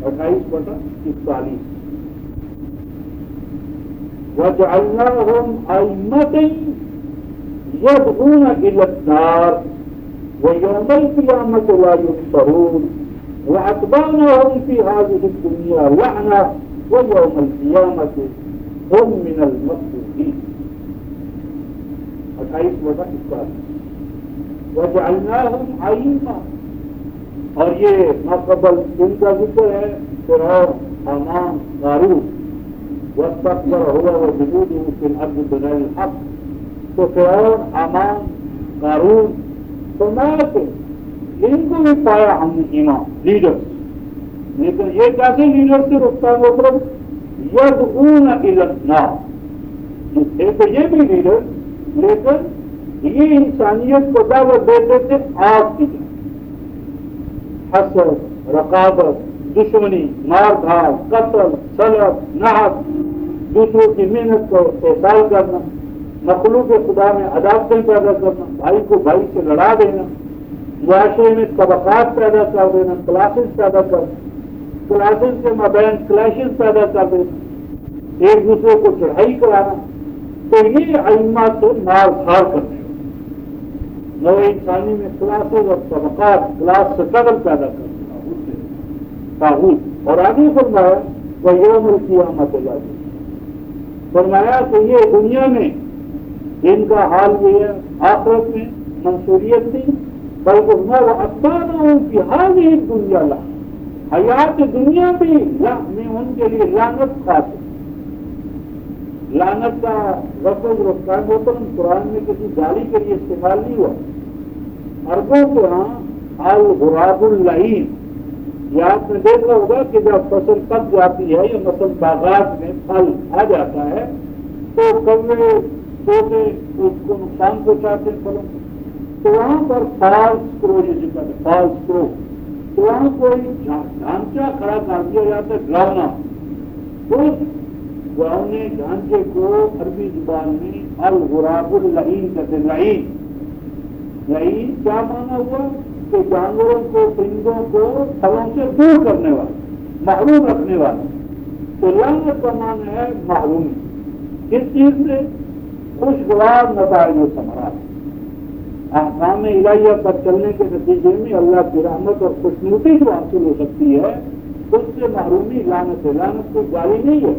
[SPEAKER 1] 28/41 وَجَعَلْنَاهُمْ أَئِمَّةً يَدْعُونَ إِلَى النَّارِ وَيَوْمَ الْقِيَامَةِ لَا يُنصَرُونَ وَأَتْبَعْنَاهُمْ فِي هَذِهِ الدُّنْيَا لَعْنَةً وَيَوْمَ الْقِيَامَةِ هُمْ مِنَ الْمَقْبُوحِينَ. 28/41 وَجَعَلْنَاهُمْ أَئِمَّةً، اور یہ ماقبل ان کا ذکر ہے فرعون، حامان، قارون. واستكبر هو وجنوده في الارض بغير الحق. تو فرعون، حامان، قارون فرماتے ان کو بھی پایا ہم نے امام، لیڈر، لیکن یہ کیسے لیڈر سے رکتا ہے؟ مطلب یدعون الی النار، جو تھے تو یہ بھی لیڈر لیکن یہ انسانیت کو دعوت دیتے تھے آگ کی جانب، حسد، رقابت، دشمنی، مار دھاڑ، قتل، سلب، نہب، دوسروں کی محنت کو احسان کرنا، مخلوق خدا میں عداوتیں پیدا کرنا، بھائی کو بھائی سے لڑا دینا، معاشرے میں طبقات پیدا کر دینا، کلاسز پیدا کرنا، کلاسز کے مابین کلیشز پیدا کر دینا، ایک دوسرے کو چڑھائی کرانا، تو یہ ائمہ سے مار دھاڑ کرنے، نو انسانی میں کلاسز اور طبقات، کلاس سے قدر پیدا کرنا طاغوت۔ اور آگے فرمایا وہ یوم القیامت لاجی، فرمایا کہ یہ دنیا میں ان کا حال یہ ہے، آخرت میں منصوریت نہیں بلکہ وہ افسانہ کی حال ہی دنیا لا، حیات دنیا بھی میں ان کے لیے لعنت خاص ہے۔ لعنت کا لفظ رفتار محترم قرآن میں کسی گالی کے لیے استعمال نہیں ہوا، عربوں کے ہاں الغراب اللعین، یہ آپ نے دیکھا ہوگا کہ جب فصل پک جاتی ہے یا مثلا باغات میں پھل آ جاتا ہے تو کوے چھوٹے اس کو نقصان پہنچاتے ہیں پھلوں کو، تو وہاں پر فالس کرو یہ ذکر ہے، فالس کرو، تو وہاں کوئی ڈھانچہ کھڑا کر دیا جاتا ہے ڈراؤنا، اس ڈراؤنے ڈھانچے کو عربی زبان میں الغراب اللعین کہتے ہیں۔ لعین، لعین کیا مانا ہوا کہ جانوروں کو، پرندوں کو پھلوں سے دور کرنے والا، محروم رکھنے والا۔ تو لعنت کا معنی ہے محرومی، کس چیز سے؟ خوشگوار نتائج و ثمرات، احکام الہیہ پر چلنے کے نتیجے میں اللہ کی رحمت اور خوشنودی جو حاصل ہو سکتی ہے اس سے محرومی لعنت ہے۔ لعنت کوئی گالی نہیں ہے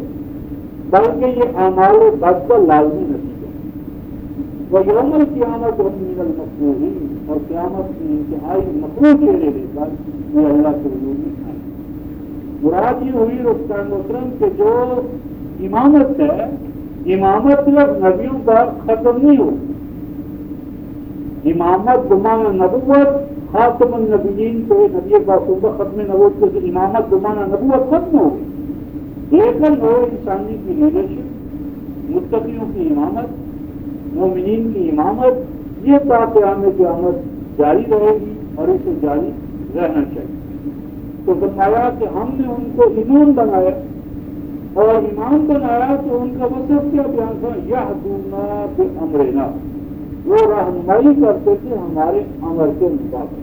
[SPEAKER 1] بلکہ یہ اعمال بد کا لازمی نتیجہ ہے۔ وہ یوم القیامت من المقبولین، اور قیامت کی انتہائی مقبول چہرے لے کر وہ اللہ کے حضور میں آئے۔ مراد یہ ہوئی رفتار محترم کہ جو امامت ہے، امامت نبیوں کا ختم نہیں ہو، امامت بمعنی نبوت، خاتم النبیین کو نبی کا صوبہ ختم نبوت کو امامت بمعنی نبوت ختم ہو گئی، لیکن وہ انسانی کی لیڈرشپ، متقیوں کی امامت، مومنین کی امامت، یہ تا قیام قیامت جاری رہے گی اور اسے جاری رہنا چاہیے۔ تو فرمایا کہ ہم نے ان کو امام بنایا، اور امام بنایا تو ان کا مطلب کیا بیان تھا؟ یہدونا بامرنا، وہ رہنمائی کرتے تھے ہمارے امر کے مطابق۔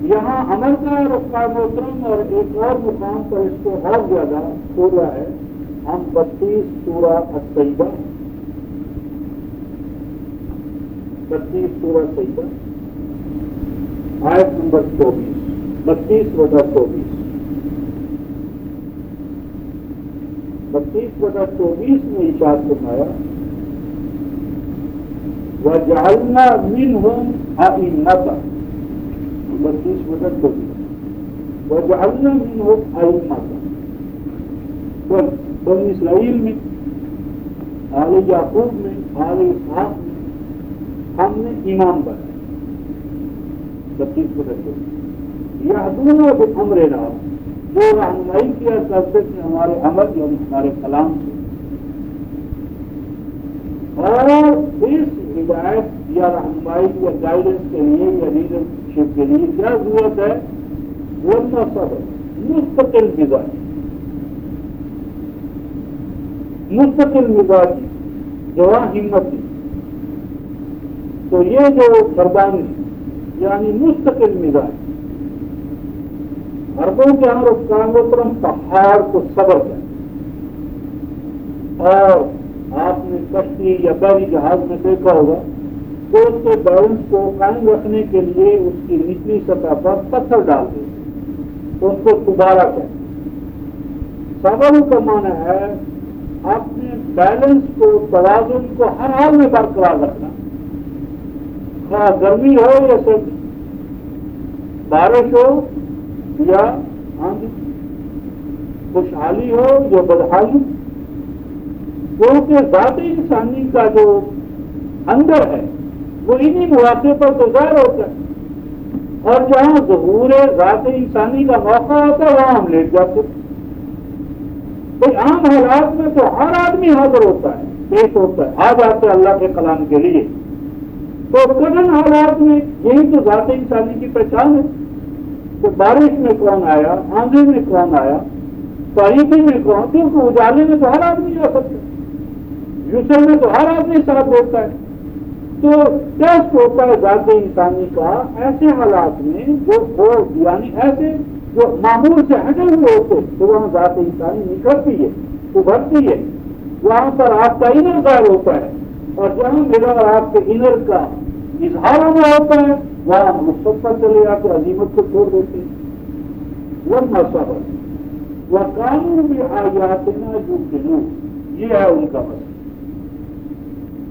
[SPEAKER 1] یہاں امر کا رفتار محترم، اور ایک اور مقام پر اس کو اور زیادہ ہو رہا ہے۔ ہم 32 سورہ السجدہ، 32 سورہ سجدہ آیت نمبر 24، 32/24، 32/24 میں ارشاد فرمایا وَجَعَلْنَا مِنْهُمْ أَئِمَّةً، 32/24، وَجَعَلْنَا مِنْهُمْ أَئِمَّةً، بنی اسرائیل میں، آل یعقوب میں، آل اسحاق میں ہم نے امام بنائے۔ 32/24 یہدونا بامرنا، وہ رہنمائی کیا کرتے تھے ہمارے امر یعنی ہمارے کلام سے۔ اور اس ہدایت یا رہنمائی یا گائیڈنس کے لیے یا لیڈرشپ کے لیے کیا ضرورت ہے؟ ورنہ صبر، مستقل مزاجی، مستقل مزاجی، جواں ہمتی۔ تو یہ جو فردانی یعنی مستقل مزاج، عربوں کے یہاں رفتار محترم پہاڑ کو صبر ہے، اور آپ نے کشتی یا بحری جہاز میں دیکھا ہوگا تو اس کے بیلنس کو قائم رکھنے کے لیے اس کی نچلی سطح پر پتھر ڈال دیں تو اس کو دوبارہ کریں۔ صبر کا معنی ہے اپنے بیلنس کو، توازن کو ہر حال میں برقرار رکھنا، خواہ گرمی ہو یا سردی، بارش ہو یا آندھی، خوشحالی ہو یا بدحالی، کیونکہ ذات انسانی کا جو اندر ہے وہ انہی مواقع پر تو ظاہر ہوتا ہے، اور جہاں ظہور ذات انسانی کا موقع ہوتا ہے وہاں ہم لیٹ جاتے ہیں۔ تو عام حالات میں تو ہر آدمی حاضر ہوتا ہے، پیش ہوتا ہے، آ جاتے ہیں اللہ کے کلام کے لیے. تو کٹن حالات میں یہی تو ذات انسانی کی پہچان ہے کہ بارش میں کون آیا، آندھی میں کون آیا، تاریخی میں کون، کیونکہ اجالے میں تو ہر آدمی جا سکتا ہے، یوسف میں تو ہر آدمی ساتھ دیتا ہے. تو ٹیسٹ ہوتا ہے ذات انسانی کا ایسے حالات میں جو یعنی ایسے جو معمول سے ہٹے ہوئے ہوتے تو وہاں ذات انسانی نکلتی ہے، ابھرتی ہے، وہاں پر آپ کا انر ظاہر ہوتا ہے، اور جہاں میرا اور آپ کے انر کا اظہار ہوا ہوتا ہے وہاں مستقبل پر چلے جاتے عظیمت کو چھوڑ دیتے ہیں. وہ مسئلہ وہ قانون بھی آیاتنا جو جنوب، یہ ہے ان کا مسئلہ.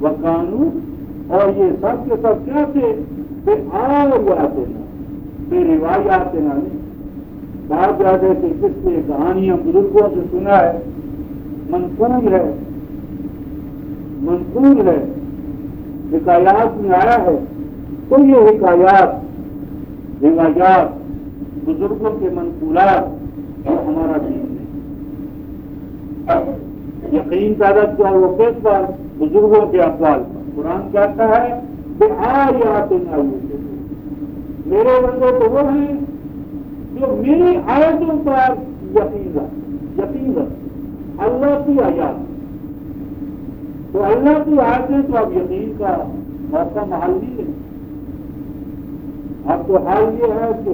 [SPEAKER 1] وہ قانون اور یہ سب کے سب کیا تھے کہ آیاتنا، بے روایاتنا نہیں. بات جاتے تھے کس سے کہانیاں بزرگوں سے سنا ہے، منقول ہے، منقول ہے، حکایات میں آیا ہے. تو یہ حکایات، روایات، بزرگوں کے منقولات اور ہمارا دین ہے. یقین پیدا کیا وہ کس بار بزرگوں کے اقوال پر. قرآن کہتا ہے کہ آیات میرے بندے تو وہ ہیں جو میری آیتوں پر یقین رکھ اللہ کی آیات. تو اللہ کی آیتیں تو اب یقین کا موقع محل نہیں ہے. اب تو حال یہ ہے کہ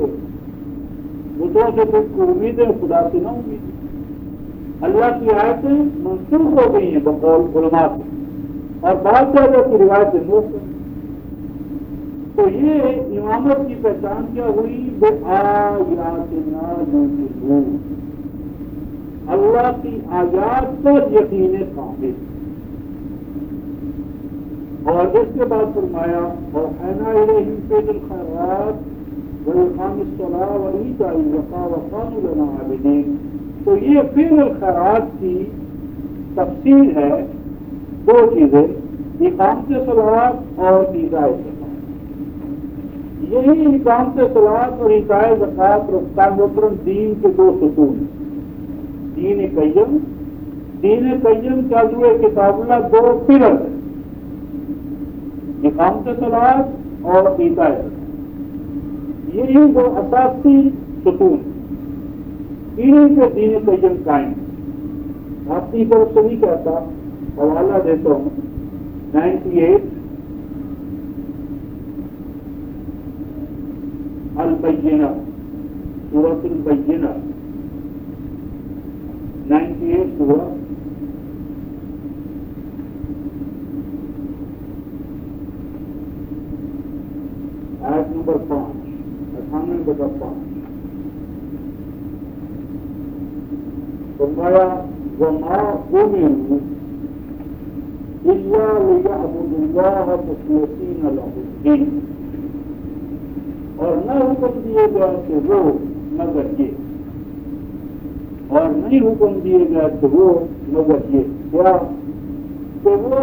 [SPEAKER 1] بتوں سے کچھ کو امید ہے، خدا سے نہ امید. اللہ کی آیتیں منسوخ ہو گئی ہیں بقول علماء سے، اور بات جگہ کی روایتیں نوٹ کریں. تو یہ امامت کی پہچان کیا ہوئی؟ بے آیاتنا یوقنون، اللہ کی آیات پر یقین کامل. اور اس کے بعد فرمایا اوحینا الیہم فعل الخیرات واقام الصلاۃ وایتاء الزکاۃ وکانوا لنا عابدین. تو یہ فعل الخیرات کی تفصیل ہے. دو چیزیں، اقامت صلاۃ اور ایتاء زکوٰۃ. یہی اقامت صلاۃ اور ایتاء زکوٰۃ رفتہ محترم دین کے دو ستون ہیں. دین قیم کا جو ہے کتاب اللہ دو پلر ہے، اقامت صلاۃ اور ایتاء زکوٰۃ. یہی دو اساسی ستون انہیں پہ دین قیم قائم. اپنی طرف سے نہیں کہتا، حوالہ دیتا ہوں 98 البینہ، سورۃ البینہ 98 سورہ آیت نمبر 5 98/5 فرمایا وما امروا الا ليعبدوا الله مخلصين له الدين. اور نہ حکم دیے گئے کہ وہ مگر یہ، اور نہیں حکم دیے گئے کہ وہ مگر یہ کیا کہ وہ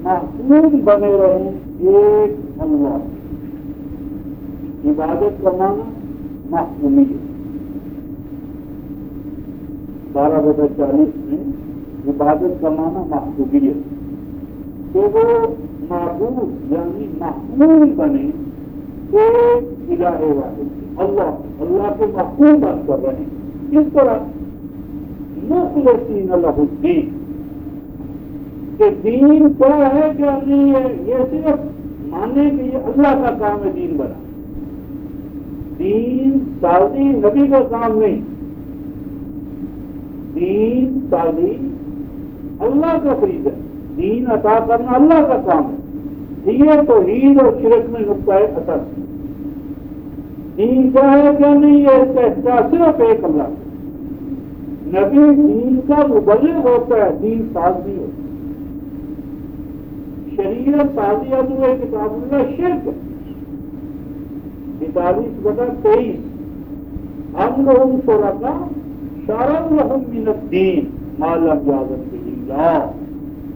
[SPEAKER 1] محکوم بنے رہیں ایک اللہ. عبادت کا معنی محکومیت. 12/40 میں عبادت کا معنی محکومیت، کہ وہ معبود یعنی محکوم بنے ایک الہ واحد اللہ کے محکوم بات کر رہے ہیں. اس طرح مخلصین لہ الدین کہ دین کیا ہے کیا نہیں ہے یہ صرف ماننے کہ یہ اللہ کا کام ہے. دین بنا، دین سازی نبی کا کام نہیں، دین سازی اللہ کا فریضہ ہے. دین عطا کرنا اللہ کا کام ہے. یہ توحید اور شرک میں نقطۂ اثر. دین کیا ہے کیا نہیں ہے اس کا احساس صرف ایک اللہ کا. نبی دین کا مبلغ ہوتا ہے، دین ساز نہیں ہوتا. شریعت سازی ہوئے کتاب اللہ شرک 42/23 ہم لوگ شرکا شرع لهم من الدین ما لم یأذن به اللہ.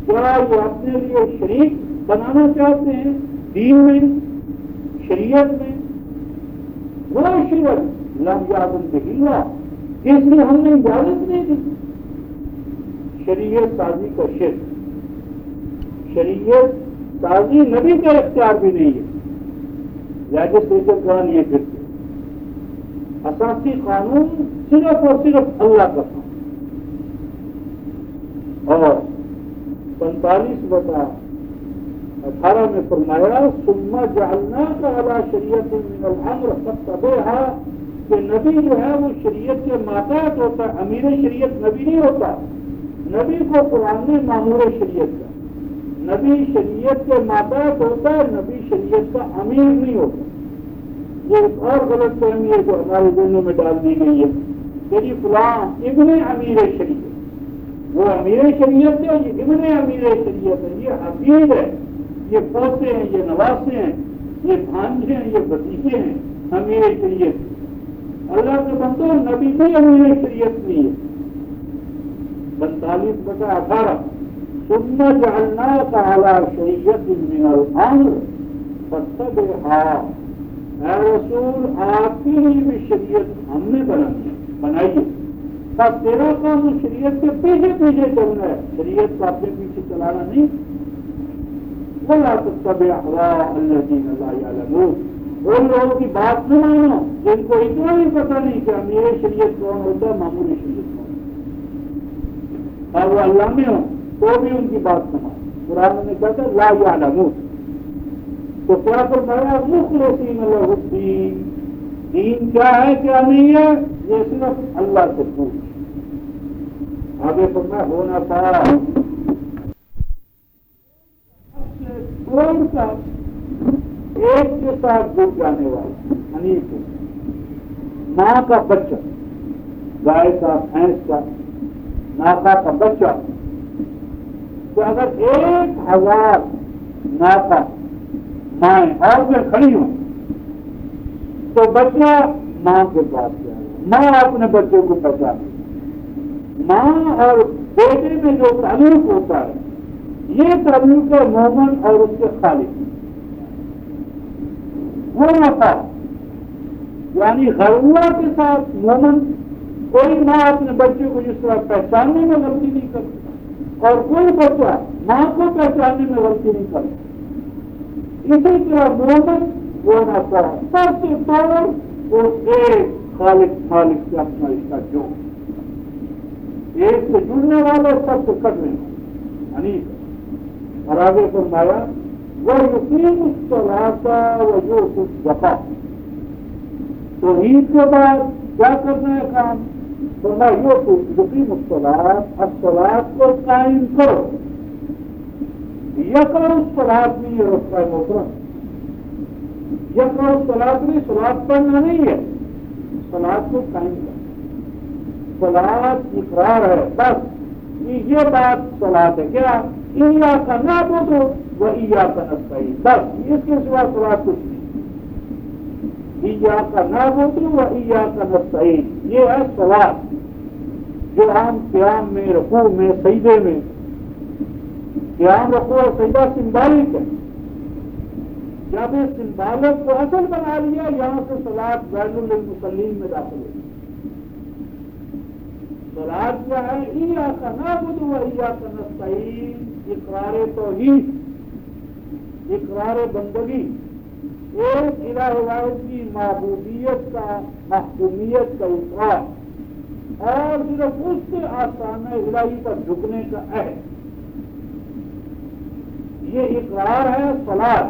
[SPEAKER 1] کیا یہ اپنے لیے شریک بنانا چاہتے ہیں دین میں، شریعت میں؟ وہ شرک لم یأذن به اللہ، اس لیے ہم نے اجازت نہیں دی. شریعت سازی کا شرک. شریعت سازی نبی کا اختیار بھی نہیں ہے. لیجسلیچر قانون یہ پھر اساسی قانون صرف اور صرف اللہ کا تھا. اور 45/18 میں فرمایا ثم جعلناک علی شریعت من الامر فاتبعها کہ نبی جو ہے وہ شریعت کے ماتحت ہوتا ہے. امیر شریعت نبی نہیں ہوتا. نبی کو قرآن نے مامور شریعت کا. نبی شریعت کے ماتحت ہوتا ہے. نبی شریعت کا امیر نہیں ہوتا. یہ ایک اور غلط فہمی ہے جو ہمارے دونوں میں ڈال دی گئی ہے کہ جی فلاں ابن امیر شریعت، وہ امیر شریعت ہے، یہ ابن امیر شریعت ہے، یہ حفیظ ہے، یہ پوتے ہیں، یہ نواسے ہیں، یہ بھانجے ہیں، یہ بھتیجے ہیں امیر شریعت. اللہ کے بندو نبی بھی امیر شریعت نہیں ہے. 45/18 ثم جعلناک علی شریعت من الامر فاتبعها. اے رسول آپ کی ہی بھی شریعت ہم نے بنائی ہے. بس تیرا کام شریعت کے پیچھے پیچھے چلنا ہے، شریعت کو اپنے پیچھے چلانا نہیں. ولا تتبع اهواء الذين لا يعلمون. ان لوگوں کی بات نہ مانو جن کو اتنا بھی پتہ نہیں کہ امیر شریعت کون ہوتا ہے، معمولی شریعت کون ہوتا ہے. اور وہ اللہ میں ہوں تو بھی ان کی بات نہ مانو. قرآن نے کہا تھا لا يعلمون. تو کیا فرمایا مخلصین له الدین. دین کیا ہے کیا نہیں ہے یہ صرف اللہ سے پوچھ. آگے فرمایا ہونا تھا چھوڑ کر ایک کے ساتھ جڑ جانے والا حنیف ہے. ماں کا بچہ، گائے کا، بھینس کا، ناکا کا بچہ، تو اگر 1000 ناکا مائیں اور میں کھڑی ہوں تو بچہ ماں کے پاس جائے. ماں اپنے بچوں کو پہچانے. ماں اور بیٹے میں جو تعلق ہوتا ہے یہ تعلق ہے مومن اور اس کے خالق. وہ نفع یعنی غلّہ کے ساتھ مومن کوئی ماں اپنے بچے کو جس طرح پہچاننے میں غلطی نہیں کرتی اور کوئی بچہ ماں کو پہچاننے میں غلطی نہیں کرتا. اسی طرح مومن وہ نفع سب سے پہلے وہ ایک خالق مالک سے اپنا رشتہ جوڑ. ایک سے جڑنے والے سب سے کٹنے حنیف. اور آگے فرمایا وَيُقِيمُ الصَّلَاةَ وَيُؤْتُ الزَّكَاةَ. توحید کے بعد کیا کرنا ہے کام؟ فرمایا یقیم الصلاۃ، الصلاۃ کو قائم کرو. یقرأ الصلاۃ میں یہ رفتہ محترم. یقرأ الصلاۃ میں صلاۃ پڑھنا نہیں ہے، صلاۃ کو قائم کرنا. صلاۃ اقرار ہے بس. یہ بات صلاۃ ہے کیا؟ ایاک نعبد و ایاک نستعین. بس اس کے سوا صلاۃ کچھ نہیں. ایاک نعبد و ایاک نستعین یہ ہے صلاۃ جو ہم قیام میں، رکوع میں، سجدے میں. قیام، رکوع اور سجدہ سمبالک ہے. جب اس سمبالک کو اصل بنا لیا یہاں سے صلاۃ بین للمصلین میں داخل ہوئی. صلاۃ کیا ہے؟ ایاک نعبد و ایاک نستعین. اقرار توحید، اقرار بندگی، ایک الہ واحد کی معبودیت کا، محکومیت کا اقرار اور صرف اس سے آستانہ الہی پر جھکنے کا عہد. یہ اقرار ہے صلاۃ.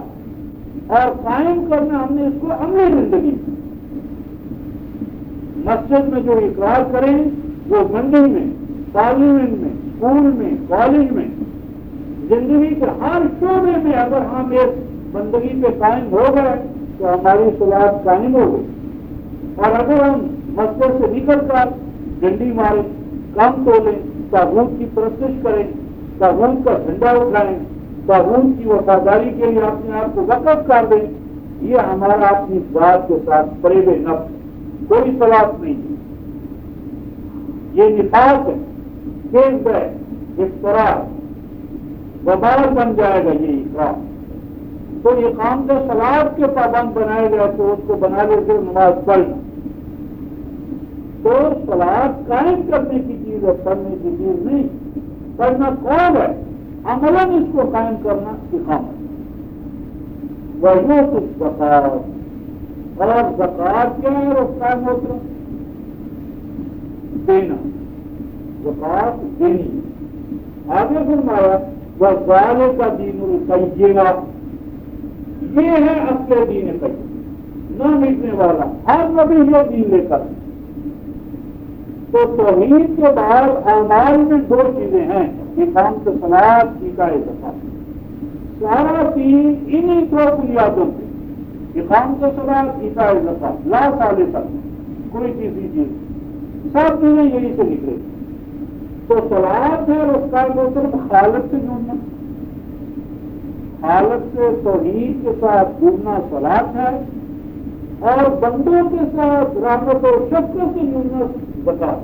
[SPEAKER 1] اور قائم کرنا ہم نے اس کو عملی زندگی. مسجد میں جو اقرار کریں وہ زندگی میں، پارلیمنٹ میں، اسکول میں، کالج میں، زندگی کے ہر شعبے میں اگر ہم ایک بندگی پہ قائم ہو گئے تو ہماری صلاۃ قائم ہو گئی. اور اگر ہم مسجد سے نکل کر ڈنڈی ماریں، کام تولیں، طاغوت کی پرستش کریں، طاغوت کا جھنڈا اٹھائیں، طاغوت کی وفاداری کے لیے اپنے آپ کو وقف کر دیں، یہ ہمارا اپنی ذات کے ساتھ فریب نفس. کوئی صلاۃ نہیں. یہ نفاق ہے، کیس ہے، افتراء، وبال بن جائے گا یہ اقرار. تو اقام جو صلاۃ کے پابند بنائے گئے تو اس کو بنا لے کر نماز پڑھنا. تو صلاۃ قائم کرنے کی چیز ہے، پڑھنے کی چیز نہیں. پڑھنا کون ہے؟ عملاً اس کو قائم کرنا اقامت. وَيُؤْتُ الزَّكَاةَ، اور زکوٰۃ کیا ہے اس کا مطلب دینا، زکوٰۃ دینی. آگے فرمایا وَذَلِكَ دِينُ الْقَيِّمَةِ، یہ ہے اصل دین قیم، نہ مٹنے والا. ہر نبی یہ دین لے کر. تو توحید کے بعد اعمال میں دو چیزیں ہیں، اقامت صلاۃ، ایتاء زکوٰۃ. سارا دین انہی دو بنیادوں پہ، اقامت صلاۃ، ایتاء زکوٰۃ، لا ثالث کوئی تیسری چیز. سب چیزیں یہی سے نکلے. تو صلاۃ ہے اور اس کا مطلب خالق سے جڑنا، خالق سے توحید کے ساتھ جڑنا صلاۃ ہے، اور بندوں کے ساتھ رحمت و شفقت سے جڑنا زکوٰۃ.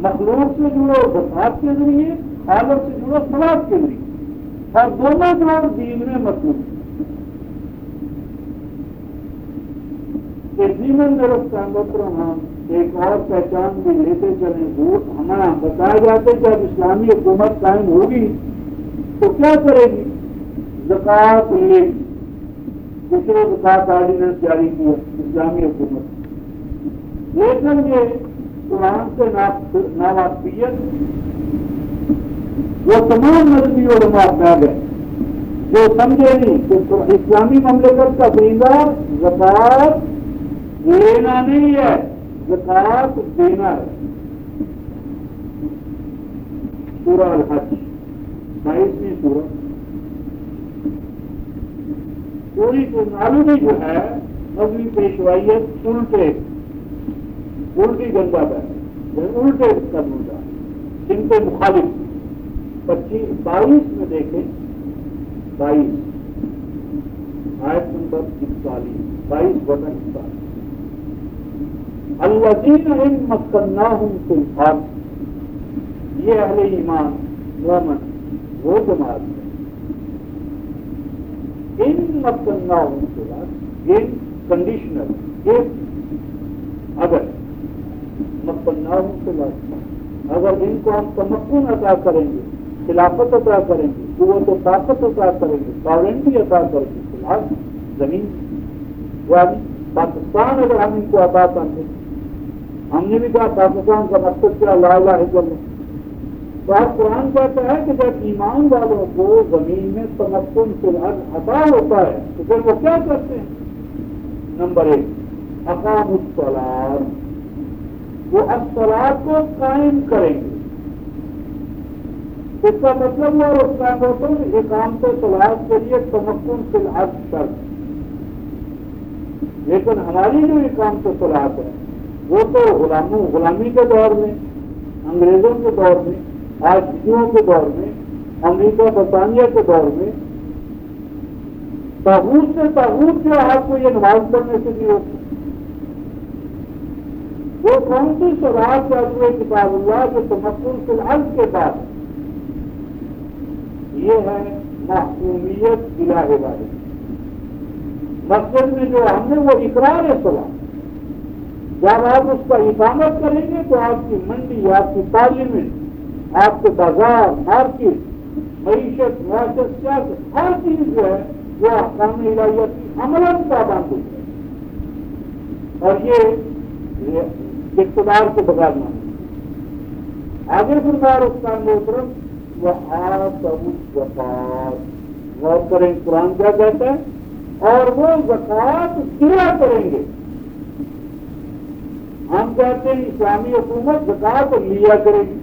[SPEAKER 1] مخلوق سے جڑو زکوٰۃ کے ذریعے، خالق سے جڑو صلاۃ کے ذریعے، اور دونوں جوڑ دین میں مطلوب. میں میرے ہم ایک اور پہچان بھی لیتے چلیں. ہمیں بتایا جاتے جب اسلامی حکومت قائم ہوگی تو کیا کرے گی؟ زکوٰۃ لے گی. دوسرے زکوٰۃ آرڈیننس جاری کیا اسلامی حکومت. لیکن یہ قرآن سے ناواقفیت وہ تمام مذہبی علماء کہہ گئے جو سمجھے نہیں کہ اسلامی مملکت کا فریضہ زکوٰۃ لینا نہیں ہے، زکوٰۃ دینا ہے. سورہ الحج 22ویں سورہ. پوری معلومی جو ہے مذہبی پیشوائیت الٹی گندا ہے، الٹے قدم کا ان کے مخالف. 22 میں دیکھیں، 22 آیت نمبر 41، 22/41. الذین ان مکناہم فی الارض، یہ اہل ایمان مومن وہ جماعت ہے. ان مکناہم فی الارض، ان کنڈیشنل، اگر مکناہم فی الارض، اگر ان کو ہم تمکن عطا کریں گے، خلافت عطا کریں گے، قوت و طاقت عطا کریں گے، ساورنٹی عطا کریں گے فی الارض، زمین یعنی پاکستان اگر ہم ان کو عطا کر دیں. ہم نے بھی کہا پاکستان کا مقصد کیا؟ لا الہ الا اللہ. تو آپ قرآن کہتا ہے کہ جب ایمان والوں کو زمین میں تمکن فی الارض عطا ہوتا ہے تو پھر وہ کیا کرتے ہیں؟ نمبر 1 اقاموا الصلاۃ، وہ الصلاۃ کو قائم کریں گے. اس کا مطلب ہوا اس کا مطلب اقامت صلاۃ کے لیے تمکن فی الارض شرط. لیکن ہماری جو اقامت صلاۃ ہے وہ تو غلامی کے دور میں، انگریزوں کے دور میں، آجوں کے دور میں، امریکہ برطانیہ کے دور میں طاغوت سے طاغوت کے آپ کو یہ نماز پڑھنے سے بھی ہوتی. وہ کون سی صلاۃ چاہتے ہوئے کتاب اللہ جو تمکن فی الارض کے بعد یہ ہے محکومیت الہ واحد. مسجد میں جو ہم نے وہ اقرار صلاۃ. جب آپ اس کا اقامت کریں گے تو آپ کی منڈی، آپ کی پارلیمنٹ، آپ کے بازار، مارکیٹ، معیشت، سیاست، ہر چیز جو ہے وہ احکام الہیہ کی عملاً پابند ہو جائے. اور یہ اقتدار کے بغیر نہ. آگے فرمایا اس کا محترم وآتوا الزکاۃ، غور کریں قرآن کیا کہتا ہے، اور وہ زکوٰۃ دیا کریں گے. ہم کہتے ہیں اسلامی حکومت زکوٰۃ لیا کرے گی.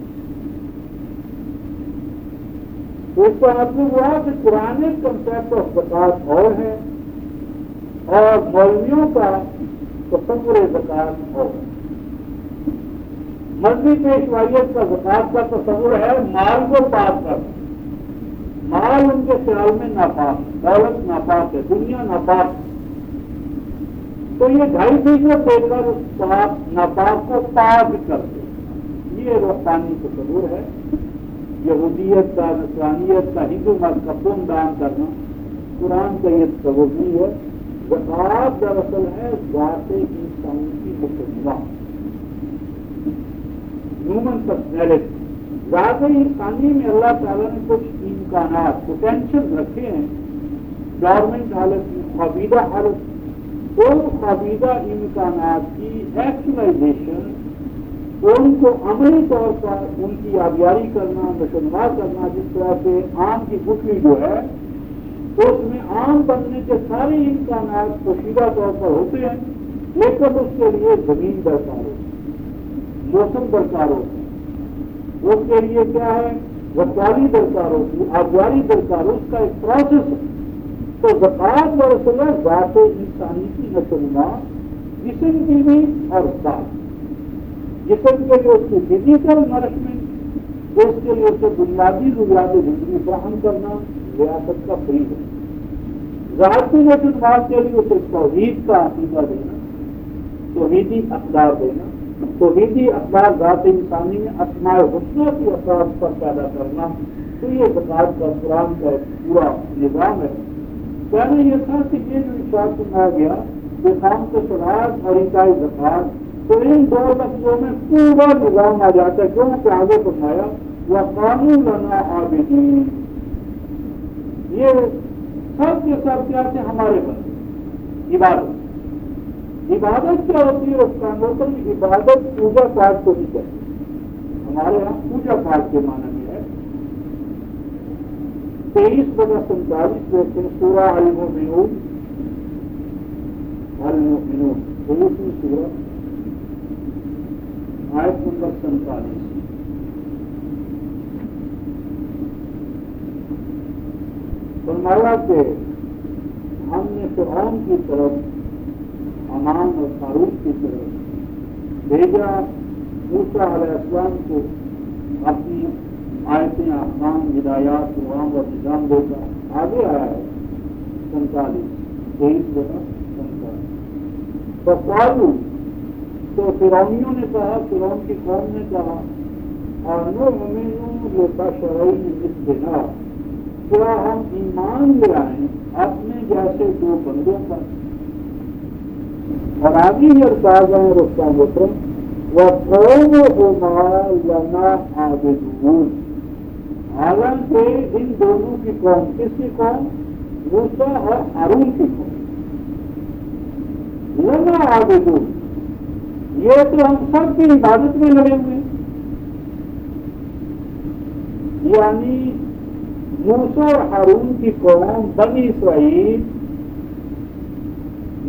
[SPEAKER 1] تو اس کا مطلب ہوا کہ قرآن کنسیپٹ آف زکوٰۃ اور ہے اور مولویوں کا تصور زکوٰۃ اور. مذہبی پیشوائیت کا زکوٰۃ کا تصور ہے مال کو پاک کرنا. مال ان کے خیال میں ناپاک، دولت ناپاک ہے، دنیا ناپاک. تو یہ 2.5% دے کر ناپاک کو پاک کرتے. یہ روحانی تصور ہے. یہودیت کا، نصرانیت کا، ہندو مذہب کا خون دان کرنا قرآن کا یہ تصور نہیں ہے. زکوٰۃ دراصل ہے ذات انسان کی مقدمہ، ہیومن پرسنالٹی، ذات انسانی میں اللہ تعالیٰ نے کچھ امکانات پوٹینشیل رکھے ہیں گورنمنٹ حالت میں خوابیدہ حالت، ان خوابیدہ امکانات کی ایکچولائزیشن، ان کو عملی طور پر ان کی آبیاری کرنا، نشوونما کرنا، جس طرح سے آم کی گٹھلی جو ہے اس میں آم بننے کے سارے امکانات پوشیدہ طور پر ہوتے ہیں، لیکن اس کے لیے زمین درکار ہوتی ہے، موسم درکار ہوتا ہے، اس کے لیے کیا ہے رفتاری درکار ہوتی ہے، آبیاری درکار ہو، اس کا ایک پروسیس ہے۔ تو زکوٰۃ دراصل ذات انسانی کی نشوونما، جسم کی بھی اور ذات، جسم کے لیے اس کی فزیکل نرشمنٹ، اس کے لیے اسے بنیادی ضروریات زندگی فراہم کرنا ریاست کا فریض ہے، ذاتی نشوونما کے لیے اسے توحید کا عقیدہ دینا، توحیدی اقدار دینا، توحیدی اقدار ذات انسانی میں اسماء الحسنی کی اساس پر پیدا کرنا، تو یہ زکوٰۃ کا قرآن کا ایک پورا نظام ہے۔ کہنا یہ تھا کہ یہ جو ارشاد فرمایا گیا کہ خام کے صلاۃ اور ایتائے زکوٰۃ، تو ان دو لفظوں میں پورا نظام آ جاتا ہے، کیونکہ آگے فرمایا وَقَالُوا لَنَا عَابِدِينَ، یہ سب کے سب کیا تھے ہمارے بندے۔ عبادت کیا ہوتی ہے اس کا مطلب عبادت پوجا پاٹ کو نہیں کہتے، ہمارے یہاں پوجا پاٹ کے معنی میں ہے۔ 23/47 دیکھیں سورہ المؤمنون، 23ویں سورہ آیت نمبر 47، فرمایا کہ ہم نے فرعون کی طرف، حمان اور قارون کی طرف بھیجا موسیٰ علیہ السلام کو اپنی آیتیں، احکام، ہدایات، نظام اور نظام دے کر آگے آیا ہے 47، 23/47۔ فقالوا، تو فرعونیوں نے کہا، فرعون کی قوم نے کہا، انؤمن لبشرین مثلنا، کیا ہم ایمان لے آئیں اپنے جیسے دو بندوں پر؟ اور آگے یہ الفاظ ہیں رستہ محترم وَقَوْمُهُمَا لَنَا عَابِدُونَ، حالانکہ ان دونوں کی قوم، کس کی قوم؟ موسیٰ اور ہارون کی قوم، لَنَا عَابِدُونَ، یہ تو ہم سب کی عبادت میں لگے ہوئے ہیں۔ یعنی موسیٰ اور ہارون کی قوم بنی اسرائیل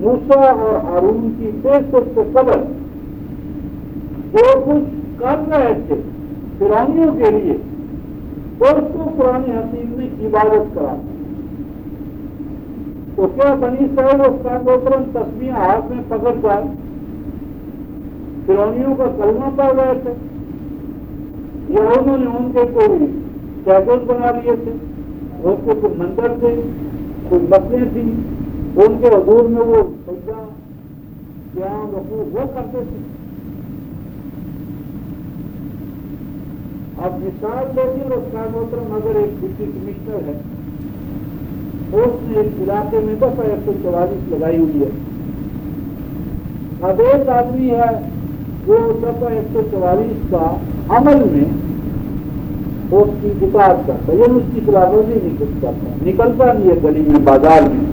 [SPEAKER 1] موسیٰ اور ہارون کی بےسط سے قبل جو کچھ کر رہے تھے فرعونیوں کے لیے، اس کو قرآن حکیم نے عبادت کرا۔ تو کیا بنی اسرائیل اس کا محترم تسبیح ہاتھ میں پکڑ کر فرعونیوں کا کلمہ پڑھ رہے تھے، یا انہوں نے ان کے کوئی کیبل بنا لیے تھے، ان کے کوئی مندر تھے، کوئی بکریں تھیں، ان کے حضور میں وہ سجدہ قیام رکوع وہ کرتے تھے؟ اب مثال دیکھیے، اس کا محترم اگر ایک ڈپٹی کمشنر ہے، اس نے ایک علاقے میں دفعہ 144 لگائی ہوئی ہے، اب ایک آدمی ہے جو دفعہ 144 کا عمل میں اس کی اطاعت کرتا ہے، یعنی اس کی خلاف ورزی نہیں کرتا، نکلتا نہیں ہے گلی میں، بازار میں،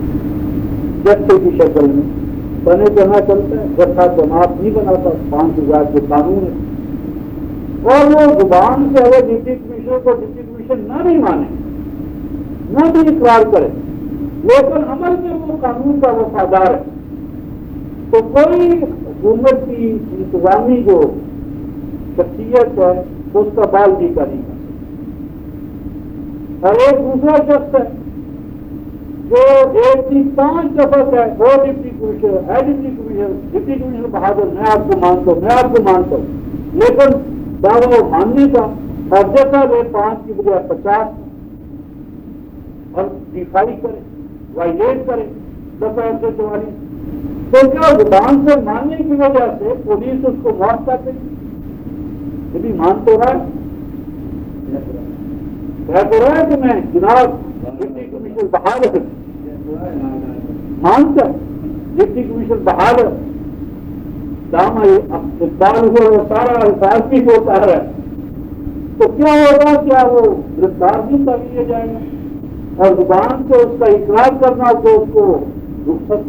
[SPEAKER 1] جتھے کی شکل میں بنے جمع چلتا ہے، جتھا جماعت نہیں بناتا، 5000 کے قانون ہے، اور وہ زبان سے اگر ڈپٹی کمشنر کو ڈپٹی کمشنر نہ بھی مانے، نہ بھی اقرار کرے، لیکن عمل میں وہ قانون کا وفادار ہے، تو کوئی حکومت کی انتظامی جو شخصیت ہے اس کا بال بھی کا نہیں کر سکتا۔ اور ایک دوسرا شخص ہے جو ایک دن 5 دفعہ ہے، وہ ڈپٹی کمشنر ہے، ڈپٹی کمشنر بہادر، میں آپ کو مانتا ہوں، میں آپ کو مانتا ہوں، لیکن دعویٰ ماننے کا اور جیسا وہ 5 کی بجائے 50 اور ڈیفائی کرے، وائلیٹ کرے دفعہ 144، تو کیا زبان سے ماننے کی وجہ سے پولیس اس کو معاف کر دے؟ یہ بھی مان تو رہا ہے، کہہ تو رہا ہے کہ میں جناب ڈپٹی کمشنر بحال ہے، مانتا ڈپٹی کمشنر بحال ہے، دام اقبال ہوا وہ سارا الفاظ بھی ہوتا ہے، تو کیا ہوگا؟ کیا وہ گرفتار بھی کر لیا جائے گا اور زبان سے اس کا اقرار کرنا تو اس کو رخصت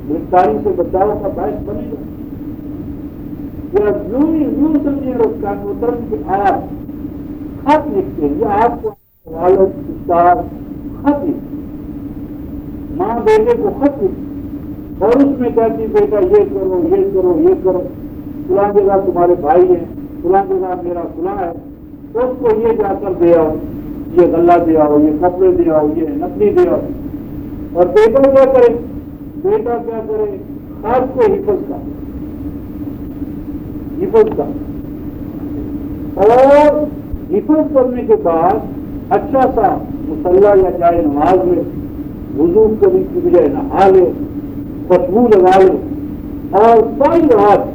[SPEAKER 1] گرفتاری سے بچاؤ کا باعث بنے گا. یا یوں سمجھے اس کا محترم کہ آپ خط لکھتے ہیں یا آپ کو والد استاد خط لکھتے ماں بیٹے کو خط لکھتے اور اس میں کہتی بیٹا یہ کرو یہ کرو یہ کرو، فلاں جگہ تمہارے بھائی ہیں، فلاں جگہ میرا فلاں ہے، تو اس کو یہ جا کر دے آؤ، یہ غلہ دے آؤ، یہ کپڑے دے آؤ، یہ نقلی دے آؤ. اور بیٹا کیا کرے؟ بیٹا کیا کرے؟ خط کو حفظ کا اور حفظ کرنے کے بعد اچھا سا مصلح یا جائے نماز میں وضو کرنے کی بجائے نہا لے، خوشبو لگا لے اور ساری رات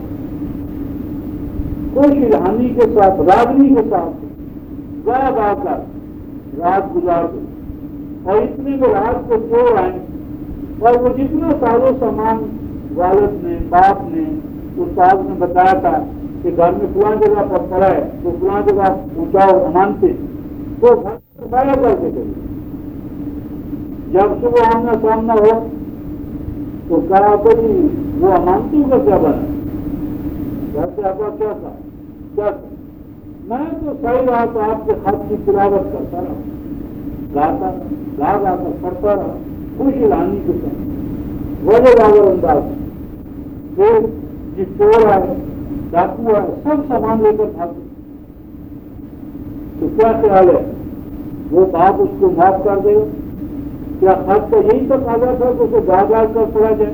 [SPEAKER 1] خوش الحانی کے ساتھ راگنی کے ساتھ گا گا کر رات گزار دے. اور اتنے میں رات کو چور آئیں اور وہ جتنا سارے سامان والد نے باپ نے استاد نے بتایا تھا کہ گھر میں فلاں جگہ پر پڑا ہے تو فلاں جگہ پہنچاؤ امانتے، تو گھر صفایا کر کے چلے. جب صبح آمنا سامنا ہو تو کہا بھائی وہ امانتوں کا کیا بنا؟ گھر سے آپ کیا تھا؟ میں تو صحیح رہا تو آپ کے خط کی تلاوت کرتا رہا، گاتا گا گا کر پڑھتا رہا خوش الحانی کے ساتھ وجہ داور انداز. پھر جس چور آئے ڈاکو آئے سب سامان لے کر بھاگے تو کیا خیال ہے؟ وہ باپ اس کو معاف کر دے؟ کیا خط کا یہی تقاضا تھا کہ اسے گا گا کر پڑا جائے؟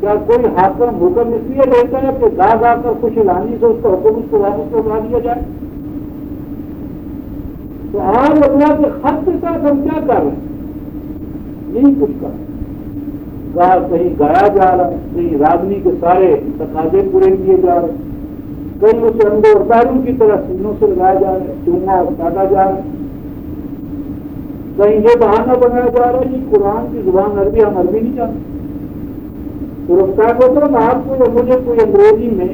[SPEAKER 1] کیا کوئی حاکم حکم اس لیے دیتا ہے کہ گا گا کر خوش الحانی سے اس کا حکم اس کو واپس لوٹا دیا جائے؟ تو آج اللہ کے خط کے ساتھ ہم کیا کر رہے ہیں؟ یہی کچھ کر کہیں گایا جا رہا ہے، کہیں راگنی کے سارے تقاضے پورے کیے جا رہے ہیں، کہیں اسے انڈے اور داروں کی طرح سینوں سے لگایا جا رہا ہے، چوما اور کاٹا جا رہا ہے، کہیں یہ بہانہ بنایا جا رہا ہے کہ قرآن کی زبان عربی ہم عربی نہیں جانتے. تو رفتار ہوتا ہے آپ کو مجھے کوئی انگریزی میں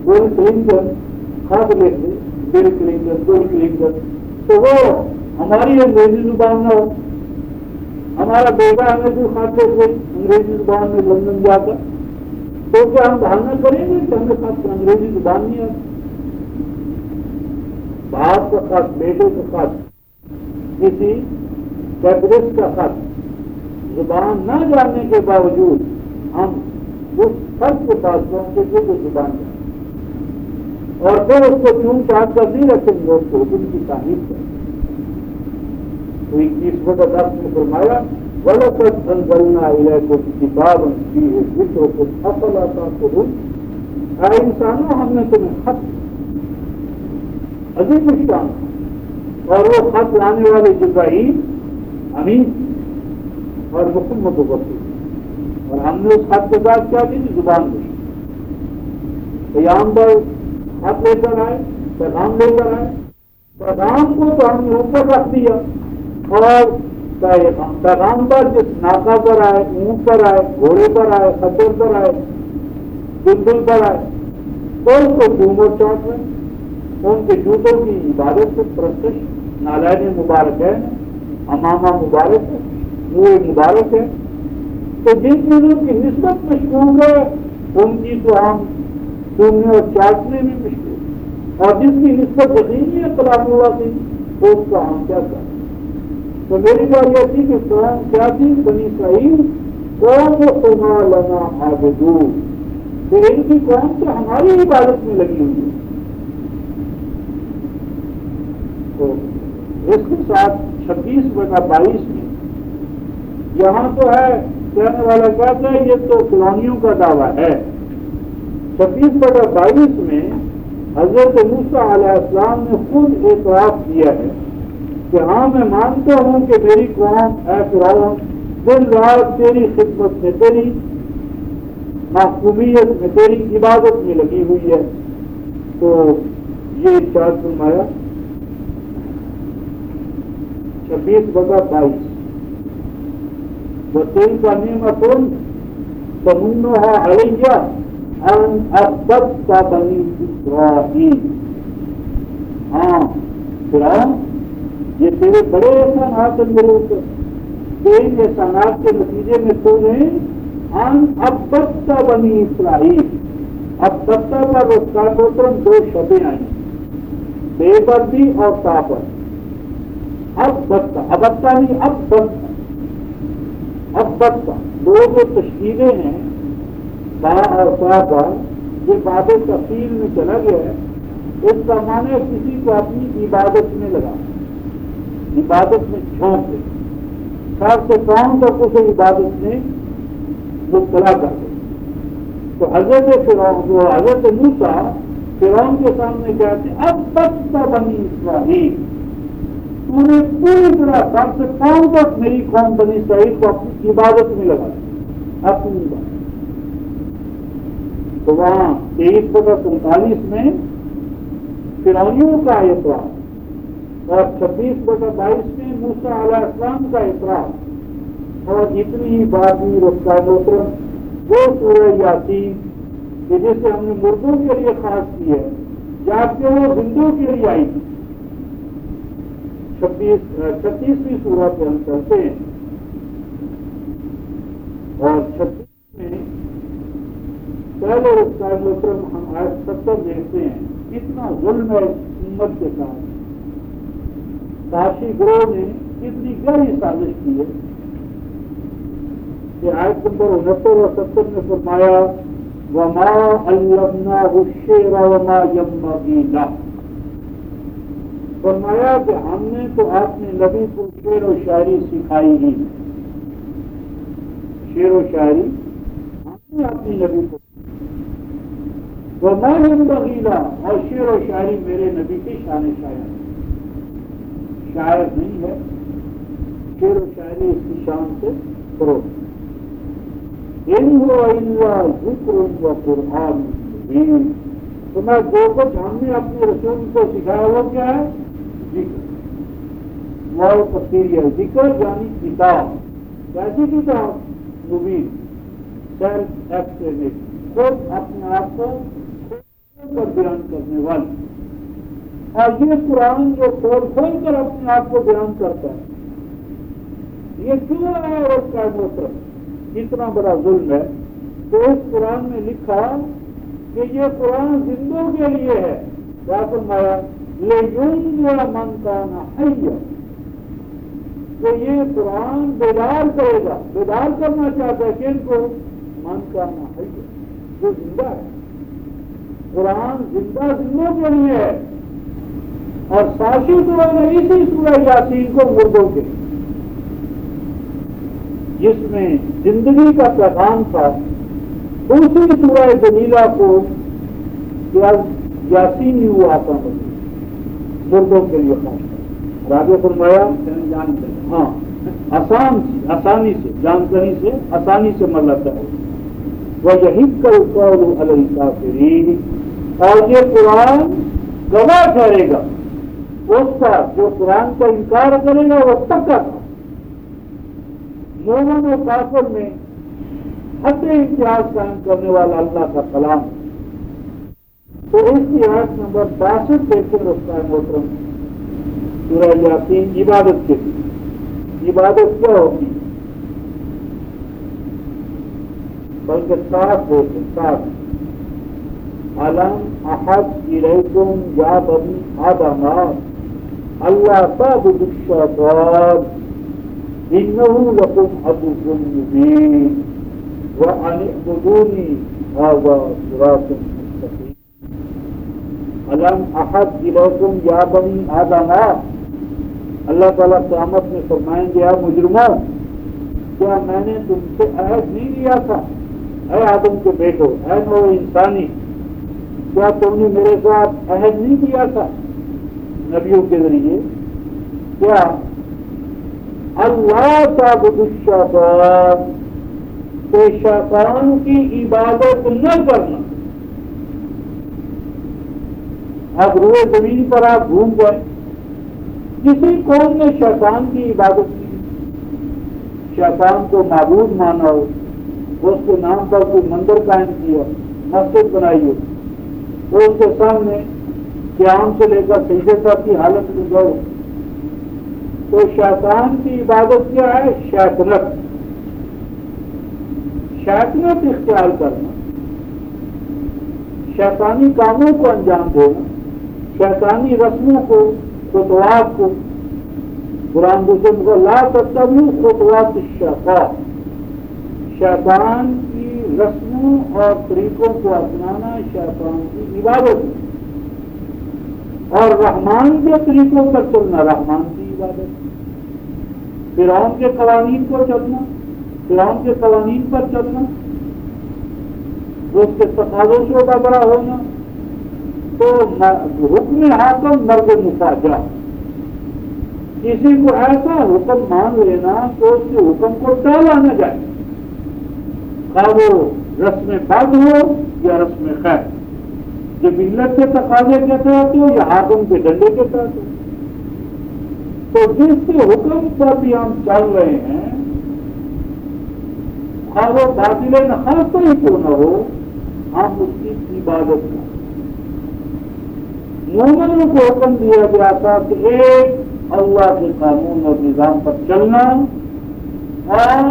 [SPEAKER 1] بل کلنٹن خط لکھ دے، بل کلنٹن تو وہ ہماری انگریزی زبان نہ ہو، ہمارا بیٹا ہمیں جو خط لکھ دے انگریزی زبان میں لندن جا کر، تو کیا ہم بہانہ کریں گے کہ ہمیں خط انگریزی زبان نہیں آتی؟ باپ کا خط، بیٹے کا خط، کسی کیپٹلسٹ کا خط زبان نہ جاننے کے باوجود ہم اس خط کے پاس پہنچے تھے جو زبان جانے اور پھر اس کو چون چاٹ کر نہیں رکھیں گے، اس کو حکم کی تعریف کریں. تو 21 میں فرمایا وَلَقَدْ أَنزَلْنَا إِلَيْكُمْ كِتَابًا فِيهِ ذِكْرُكُمْ أَفَلَا تَعْقِلُونَ. اے انسانوں ہم نے تمہیں خط عظیم الشان اور وہ خط لانے والے جبرائیل امین اور محمد وقت، اور ہم نے اس خط کے بعد کیا دی؟ زبان دی. پیغمبر خط لے کر آئے، پیغام لے کر آئے، پیغام کو تو ہم نے اوپر رکھ دیا اور پیغمبر جس ناکا پر آئے، اونٹ پر آئے، گھوڑے پر آئے، خچر پر آئے، بلبل پر آئے، تو اس کو ڈوم اور چوٹ میں ان کے جوتوں کی عبادت سے پرستش، نالین مبارک ہے، امامہ مبارک ہے، منہ مبارک ہے. تو جن چیزوں کی نسبت مشکور ہے ان کی تو ہم ڈومنے اور چاٹنے میں مشکور، اور جس کی نسبت یقینی ہے خلاف ہوا تھی اس کا ہم کیا کریں؟ تو میری بات یہ تھی کہ قوم کیا تھی؟ بنی اسرائیل قوم قوما لنا عابدون، پھر ان کی قوم تو ہماری عبادت میں لگی ہوئی ہے. تو اس کے ساتھ 26/22 میں یہاں تو ہے کہنے والا کہتا ہے یہ تو کلونیوں کا دعویٰ ہے. 26/22 میں حضرت موسیٰ علیہ السلام نے خود اعتراف کیا ہے کہ ہاں میں مانتا ہوں کہ میری قوم اے فرعون دن رات تیری خدمت میں، تیری محکومیت میں، تیری عبادت میں لگی ہوئی ہے. تو یہ ارشاد فرمایا 26/22 وَتِلْكَ نِعْمَةٌ تَمُنُّهَا عَلَيَّ أَنْ أَعْبَدْتَ بَنِي إِسْرَائِيلَ. ہاں فرعون یہ تیرے بڑے احسانات ہیں میرے اوپر، تین احسانات کے نتیجے میں تو نے ابت بنی اسرائیل، ابت پر رفتار دو شبیں آئیں، بے بردی اور طاقت، ابت ابتا نہیں ابت ابت دو جو تشکیلیں ہیں با اور تا پر، یہ باب تفصیل میں چلا گیا ہے، اس کا معنی کسی کو اپنی عبادت میں لگا، عبادت میں جھونک دے، خاص سے کام کا کچھ عبادت میں مبتلا کر دے۔ تو حضرت فرعون جو حضرت موسیٰ فرعون کے سامنے کہتے ہیں اب تک بنی اسرائیل، تو نے پوری طرح سب سے کام تک میری قوم بنی اسرائیل کو اپنی عبادت میں لگا، اپنی عبادت۔ تو وہاں 23/47 میں فرعونیوں کا اعتراف اور 26/22 میں موسیٰ علیہ السلام کا اعتراف، اور اتنی ہی بات بھی رفتہ محترم وہ سورہ یاسین کہ جسے ہم نے مردوں کے لیے خاص کی ہے، جبکہ وہ زندوں کے لیے آئی تھی۔ 36ویں سورہ پہ ہم چلتے ہیں، اور 36 میں پہلے رفتہ محترم ہم آیت 70 دیکھتے ہیں، کتنا ظلم ہے امت کے ساتھ، کاشی گروہ نے کتنی گہری سازش کی ہے کہ آیت نمبر 69 اور 70 میں فرمایا وما علمناہ الشعر وما ينبغي له، فرمایا کہ ہم نے تو اپنے نبی کو شعر و شاعری سکھائی ہی، شعر و شاعری ہم نے اپنی نبی کو، وما ينبغي له، اور شعر و شاعری میرے نبی کی شان شاعر نہیں ہے، شعر و شاعری اس کی شان سے کرو، ان هو الا ذکر و قرآن مبین، تو میں جو کچھ ہم نے اپنے رسول کو سکھایا وہ کیا ہے؟ ذکر، وہ تفسیر ہے، ذکر یعنی کتاب، کیسی کتاب؟ مبین، سیلف ایکسپلینیشن، خود اپنے آپ کو کر بیان کرنے والی، اور یہ قرآن جو کھول کھول کر اپنے آپ کو بیان کرتا ہے، یہ کیوں ہے اور اس کا محترم اتنا بڑا ظلم ہے؟ تو اس قرآن میں لکھا کہ یہ قرآن زندوں کے لیے ہے، کیا فرمایا؟ لِيُنذِرَ مَن كَانَ حَيًّا، کہ یہ قرآن بیدار کرے گا، بیدار کرنا چاہتا ہے کن کو؟ من كَانَ حَيًّا، جو زندہ ہے، قرآن زندہ زندوں کے لیے ہے، اور ساشی سورہ نے اسی سورہ یاسین کو مردوں کے لیے، جس میں زندگی کا پیغام تھا، دوسری سورہ جلیلہ کو یاسین ہی ہوا تھا مردوں کے لیے خاص راجے فرمایا ہاں آسانی سے جانکاری سے آسانی سے مطلب ہے وَيَحِقَّ الْقَوْلُ عَلَى الْكَافِرِينَ، اور یہ قرآن گواہ ٹھہرے گا اس کا جو قرآن کا انکار کرے گا، وہ پکا تھا، مومن و کافر میں حد امتیاز قائم کرنے والا اللہ کا کلام۔ تو اس کی آیت نمبر 62 دیکھتے رکھتا ہے محترم، سورہ یاسین عبادت کے لیے، عبادت کیا ہوگی؟ بلکہ ساتھ ہوتے ساتھ علم احد الیکم یا بنی آدم اللہ تعبدوا الشیطان انه لکم عدو مبین وان اعبدونی ھذا صراط مستقیم۔ علم احد الیکم یا بنی آدم، اللہ تعالیٰ قیامت میں فرمائیں گے اے مجرموں، کیا میں نے تم سے عہد نہیں لیا تھا؟ اے آدم کے بیٹو، اے نوع انسانی، کیا تم نے میرے ساتھ عہد نہیں کیا تھا نبیوں کے ذریعے؟ کیا اللہ تعبدوا الشیطان، کہ شیطان کی عبادت نہ کرنا۔ اب روئے زمین پر آپ گھوم گئے، کسی قوم نے شیطان کی عبادت کی، شیطان کو معبود مانا ہو، اس کے نام پر کوئی مندر قائم کیا، مسجد بنائی ہو، تو اس کے سامنے قیام سے لے کر سجدے تک کی حالت میں جاؤ. تو شیطان کی عبادت کیا ہے؟ شیطنت. شیطنت اختیار کرنا، شیطانی کاموں کو انجام دینا، شیطانی رسموں کو، خطوات کو. قرآن دوسرے کو لا تتبعوا خطوات الشیطان، شیطان کی رسموں اور طریقوں کو اپنانا شیطان کی عبادت ہے. اور رحمان کے طریقوں پر چلنا رحمان کی عبادت. فرعون کے قوانین کو چلنا، فرعون کے قوانین پر چلنا، اس کے تقاضوں کا بڑا ہونا، تو حکم حاکم مرد مفاجہ. کسی کو ایسا حکم مان لینا تو اس کے حکم کو ٹالا نہ جائے، خواہ وہ رسم بد ہو یا رسم خیر، جبلت کے تقاضے کے تحت ہو یا حاکم کے ڈنڈے کے تحت ہو. تو جس کے حکم پر بھی ہم چل رہے ہیں، خواہ وہ باطل نخواستہ ہی کیوں نہ ہو، ہم اس کی عبادت کریں. مومنوں کو حکم دیا گیا تھا کہ ایک اللہ کے قانون اور نظام پر چلنا اور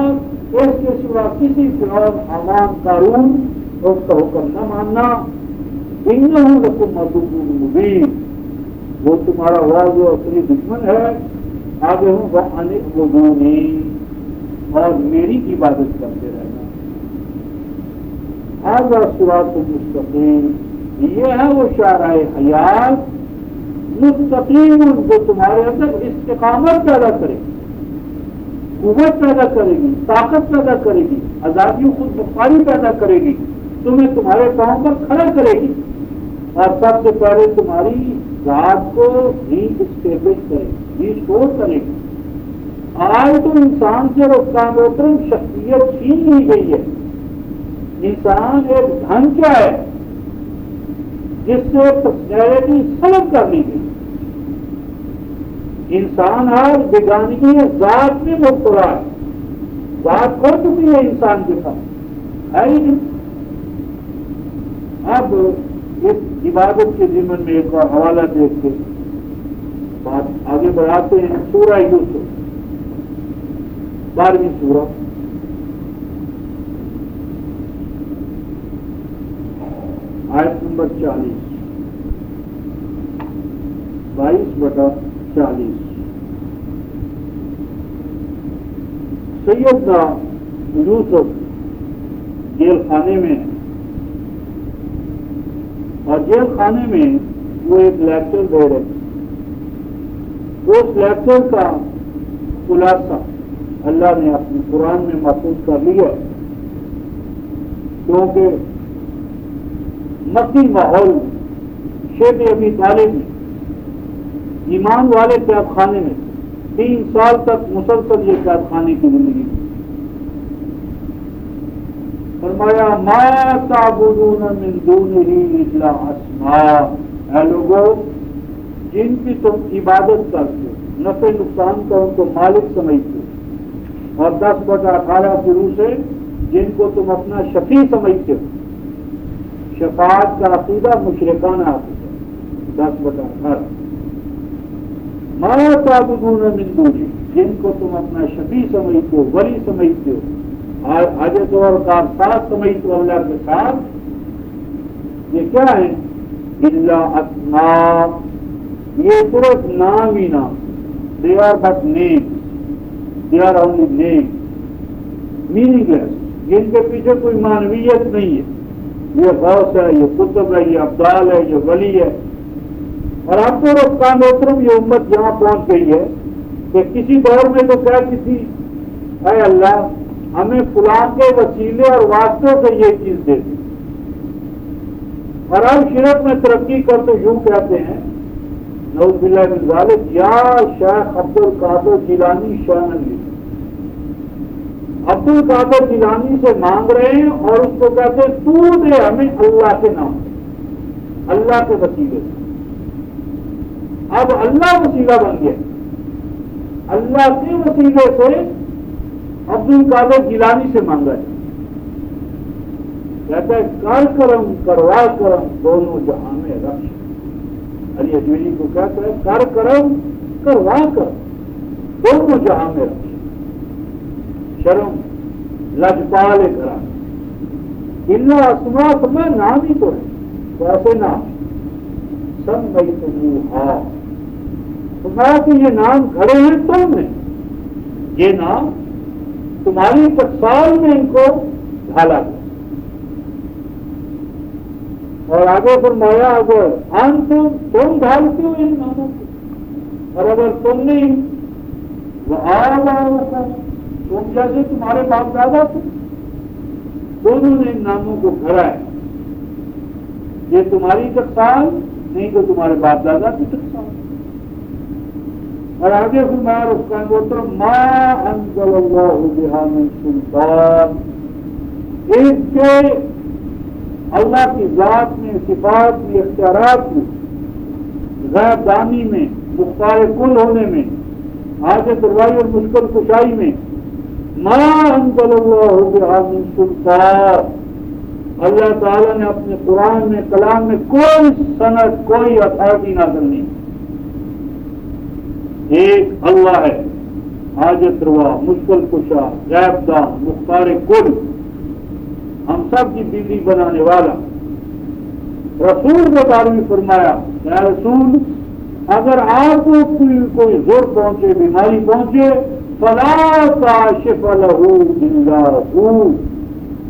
[SPEAKER 1] اس کے سوا کسی فرعون حامان قارون اس کا حکم نہ ماننا. انہم لکم عدو مبین، وہ تمہارا واضح اصلی دشمن ہے. آگے ہوں وَأَنِ اعْبُدُونِی، اور میری عبادت کرتے رہنا. ھذا صراط مستقیم، یہ ہے وہ شارع حیات مستقیم جو تمہارے اندر استقامت پیدا کرے گی، قوت پیدا کرے گی، طاقت پیدا کرے گی، آزادی و خود مختاری پیدا کرے گی، تمہیں تمہارے پاؤں پر کھڑا کرے گی، اور سب سے پہلے تمہاری ذات کو ری اسٹیبلش کرے گی، ریسٹور کرے گی. آج تو انسان سے رفتہ محترم شخصیت چھین لی گئی ہے. انسان ایک ڈھانچہ ہے جس سے پرسنالٹی سلب کر لی گئی. انسان آج بیگانگی ذات میں مبتلا ہے. ذات کھو چکی ہے انسان کے ساتھ، ہے ہی نہیں. اب اس عبادت کے ضمن میں ایک اور حوالہ دیکھ کے بات آگے بڑھاتے ہیں. سورہ یوسف 12ویں سورہ، آیت نمبر 40، 22/40. سیدنا یوسف جیل خانے میں، اور جیل خانے میں وہ ایک لیکچر دے رہے تھے. اس لیکچر کا خلاصہ اللہ نے اپنے قرآن میں محفوظ کر لیا، کیونکہ مکی ماحول شیخ ابی طالب میں ایمان والے قید خانے میں 3 سال تک مسلسل یہ قید خانے کی زندگی. فرمایا ما تعبدون من دونہ الا اسماء، اے لوگوں جن کی تم عبادت کرتے ہو، نفع نقصان کا ان کو مالک سمجھتے ہو، اور 10/18 شروع سے جن کو تم اپنا شفیع سمجھتے ہو. شفاعت کا عقیدہ مشرکانہ عقیدہ. 10/18 ما تعبدون من دونہ، جن کو تم اپنا شفیع سمجھتے ہو، ولی سمجھتے ہو، حاجت اور کارساز سمجھتے ہو اللہ کے ساتھ. یہ کیا ہے؟ الا اسماء، یہ صرف نام ہی نام. They are but names, they are only names, meaningless. جن کے پیچھے کوئی معنویت نہیں ہے. یہ غوث ہے، یہ قطب ہے، یہ ابدال ہے، یہ ولی ہے. اور اب تو رفتہ محترم یہ امت یہاں پہنچ گئی ہے کہ کسی دور میں تو کہتی تھی اے اللہ ہمیں فلاں کے وسیلے اور واسطوں سے یہ چیز دے دی. اور اب شرک میں ترقی کرتے یوں کہتے ہیں نعوذ باللہ من ذالک، یا شیخ عبد القادر جیلانی شان علی. عبد القادر جیلانی سے مانگ رہے ہیں اور اس کو کہتے ہیں تو دے ہمیں اللہ کے نام، اللہ کے وسیلے سے. اب اللہ وسیلہ بن گیا. اللہ کے وسیلے سے عبد القادر جیلانی سے مانگا ہے. کہتا ہے کر کرم کروا کرم دونوں جہاں میں رکھ. علی اجمیری کو کہتا ہے کر کرم کروا کر دونوں جہاں میں رکھے شرم لجپال کرا اللہ اسما میں نام ہی تو ہے ویسے نام سب میں تمہارا کہ یہ نام کھڑے ہیں تم نے یہ نام تمہاری ٹکسال میں ان کو ڈھالا گیا اور آگے فرمایا اگر تم ڈھالتے ہو ان ناموں کو اور اگر تم نہیں وہ تم جیسے تمہارے باپ دادا تھے دونوں نے ان ناموں کو گھڑا ہے یہ تمہاری ٹکسال نہیں تو تمہارے باپ دادا کی ٹکسال اور آگے فرمایا اس کا گوتر ما انزل اللہ بہا من سلطان اس کے اللہ کی ذات میں صفات میں اختیارات میں غیب دانی میں مختار کل ہونے میں حاجت روائی اور مشکل کشائی میں ما انزل اللہ بہا من سلطان اللہ تعالیٰ نے اپنے قرآن میں کلام میں کوئی سند کوئی اتھارٹی نازل نہیں ایک اللہ ہے حاجت روا مشکل کشا غیب دان مختار کل ہم سب کی بیوی بنانے والا رسول کے بارے میں فرمایا یا رسول اگر آپ کو کوئی زور پہنچے بیماری پہنچے فلا کاشف لہ الا ہو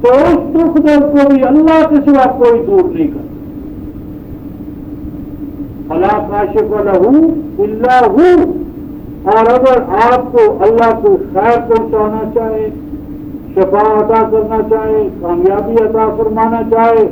[SPEAKER 1] تو اس دکھ درد کو بھی اللہ کے سوا کوئی دور نہیں کرتا فلا کاشف لہ الا ہو اور اگر آپ کو اللہ کو خیر پہنچانا چاہے شفا عطا کرنا چاہے کامیابی عطا فرمانا چاہے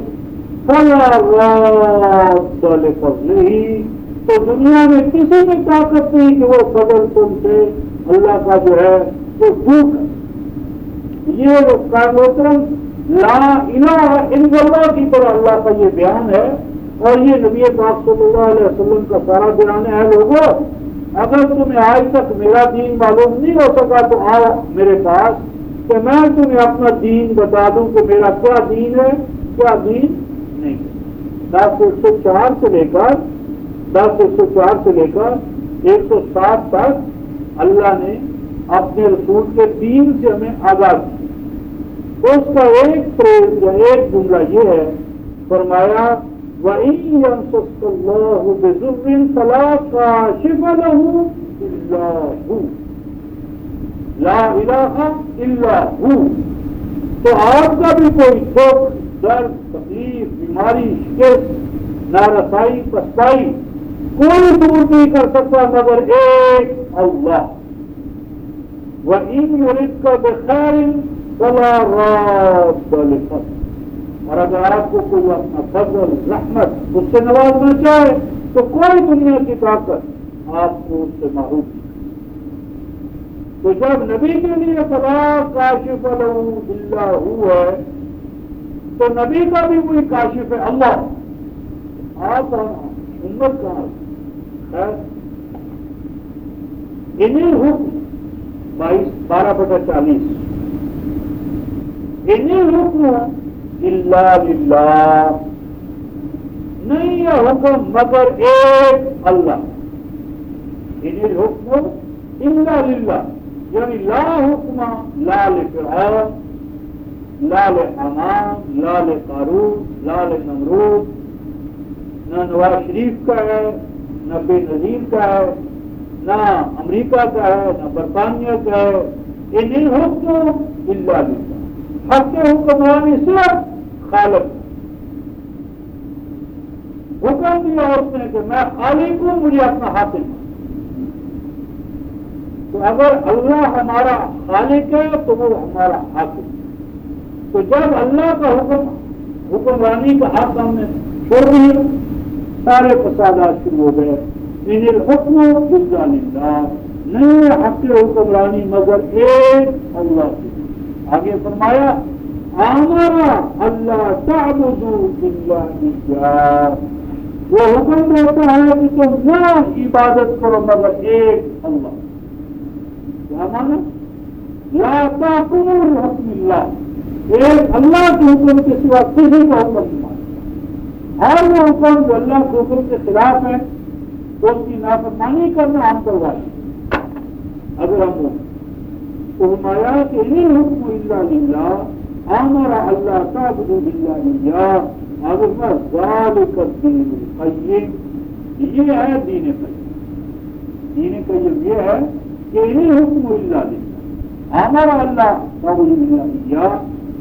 [SPEAKER 1] فلا راد لفضلہ تو دنیا میں کسی میں طاقت نہیں کہ وہ فضل تم سے اللہ کا جو ہے وہ دور کر یہ محترم لا الہ الا اللہ کی طرح اللہ کا یہ بیان ہے اور یہ نبی پاک صلی اللہ علیہ وسلم کا سارا بیان ہے لوگوں اگر تمہیں آج تک میرا دین معلوم نہیں ہو سکا تو آؤ میرے پاس کہ میں تمہیں اپنا دین بتا دوں کہ میرا کیا دین ہے کیا دین نہیں 10:104 سے لے کر 10:104 سے لے کر 107 تک اللہ نے اپنے رسول کے دین سے ہمیں آگاہ کیا اس کا ایک پریز یا ایک جملہ یہ ہے فرمایا وَإِن يَمْسَسْكَ اللَّهُ بِضُرٍّ فَلَا كَاشِفَ لَهُ إِلَّا هُوَ لا الہ الا ہو تو آپ کا بھی کوئی دکھ درد تکلیف بیماری شکست نارسائی پسپائی کوئی دور نہیں کر سکتا مگر ایک اللہ وَإِن يُرِدْكَ بِخَيْرٍ فَلَا رَادَّ لِفَضْلِهِ اور اگر آپ کو کوئی اپنا فضل رحمت اس سے نوازنا چاہے تو کوئی دنیا کی طاقت آپ کو اس سے محروم نہیں تو جب نبی کے لیے فلا کاشف لہ الا ہو ہے تو نبی کا بھی کوئی کاشف ہے اللہ آپ امت کہاں خیر انہیں حکم 12/40 انہیں حکم الا للہ نہیں ہے حکم مگر ایک اللہ انہیں حکم الا للہ یعنی لا حکم لا لفرعون لا لحامان لا لقارون لا لنمرود نہ نواز شریف کا ہے نہ بے نظیر کا ہے نہ امریکہ کا ہے نہ برطانیہ کا ہے انہیں حکم الا للہ حق حکمرانی صرف خالق حکم دیا اس نے کہ میں خالق ہوں مجھے اپنا حاکم تو اگر اللہ ہمارا خالق ہے تو وہ ہمارا حاکم تو جب اللہ کا حکمرانی کا حق ہم نے چھوڑ دیا سارے فسادات شروع ہو گئے ان الحکم الا للہ نہیں حق حکمرانی مگر ایک اللہ کی آگے فرمایا ہمارا اللہ تعبدوا الا اياه وہ حکم دیتا ہے کہ تم نہ عبادت کرو مگر ایک اللہ کیا مانا لا تعقلوا الحکم اللہ ایک اللہ کے حکم کے سوا کسی کا حکم نہیں مانا ہر وہ حکم جو اللہ کے حکم کے خلاف ہے اس کی نافرمانی کرنا ہم پر واجب اگر ہم تو فرمایا کہ ان حکم الا للہ امر اللہ تعبدوا الا اياه اگر ذالک الدین القیم یہ ہے دین قیم دین قیم یہ ہے کہ ان حکم الا للہ امر اللہ تعبدوا الا اياه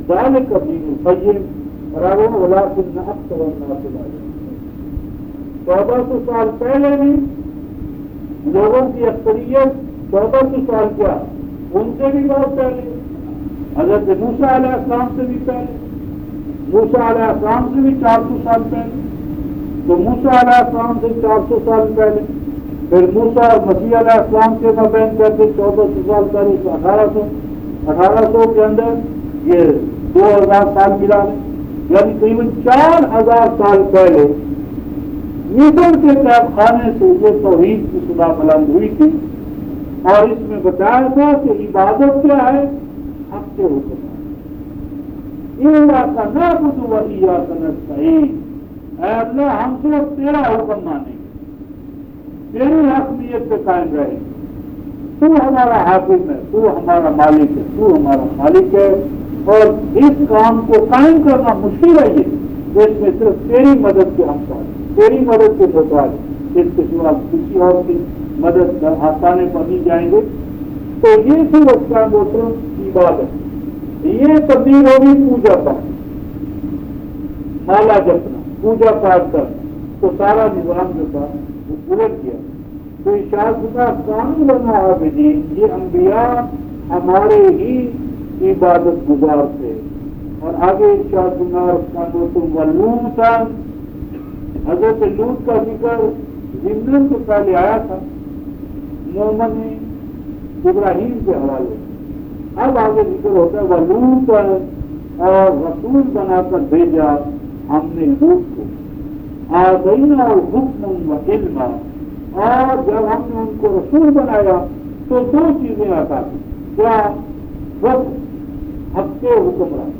[SPEAKER 1] ذالک الدین القیم برابر ولكن اکثر الناس لا يعلمون 1400 سال پہلے بھی لوگوں کی اکثریت 1400 سال کیا ان سے بھی بہت پہلے حضرت موسیٰ علیہ السلام سے بھی پہلے موسیٰ علیہ السلام سے بھی 400 سال پہلے تو موسیٰ علیہ السلام سے 400 سال پہلے پھر موسیٰ اور مسیح علیہ السلام کے مابین کہتے 1400 سال پہلے تو 1800 کے اندر یہ 2000 سال ملا یعنی تقریباً 4000 سال پہلے مصر کے قید خانے سے یہ توحید کی صدا بلند ہوئی تھی اور اس میں بتایا تھا کہ عبادت کیا ہے حق کے حکم ایاک نعبد و ایاک نستعین اے اللہ ہم صرف تیرا حکم مانیں گے تیری حقیقت پہ قائم رہیں گے تو ہمارا حاکم ہے تو ہمارا مالک ہے تو ہمارا خالق ہے اور اس کام کو قائم کرنا مشکل ہے یہ اس میں صرف تیری مدد کے ہم پائیں تیری مدد کے محتاج اس کے سوا کسی اور کی مدد آسانے پر نہیں جائیں گے تو یہ صرف کا محترم کی بات ہے یہ تبدیل ہوگی پوجا پاٹ مالا جپنا پوجا پاٹ کر تو سارا نظام جو تھا وہ الٹ گیا تو اشاعت کا قانون بنا عابدین یہ انبیاء ہمارے ہی عبادت گزار تھے اور آگے اشاعت کا تم ولوطا حضرت لوط کا ذکر ضمن سے پہلے آیا تھا مومن ابراہیم کے حوالے اب آگے ذکر ہوتا ہے ولوط اور رسول بنا کر بھیجا ہم نے لوط کو آذینا حکم و علما اور جب ہم نے ان کو رسول بنایا تو 2 چیزیں آتا تھیں کیا حق کے حکمران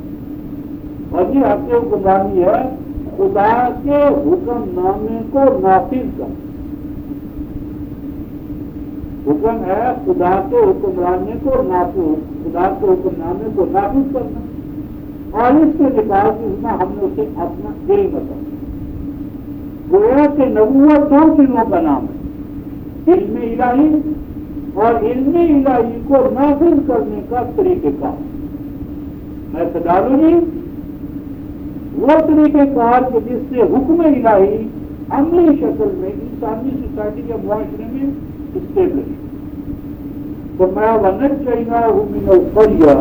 [SPEAKER 1] اور یہ حق حکمرانی ہے خدا کے حکم نامے کو نافذ کرنا حکم ہے خدا کے حکمرانے کو خدا کے حکم نامے کو نافذ کرنا اور اس کے لحاظ میں ہم نے اسے اپنا علم بتایا گویا کہ نبوت 2 چیزوں کا نام ہے علم الہی اور علم الہی کو نافذ کرنے کا طریقہ کار میتھڈالوجی وہ طریقہ کار کہ جس سے حکم الہی عملی شکل میں انسانی سوسائٹی کے معاشرے میں اسٹیبلش تو میں ونجینا من القریہ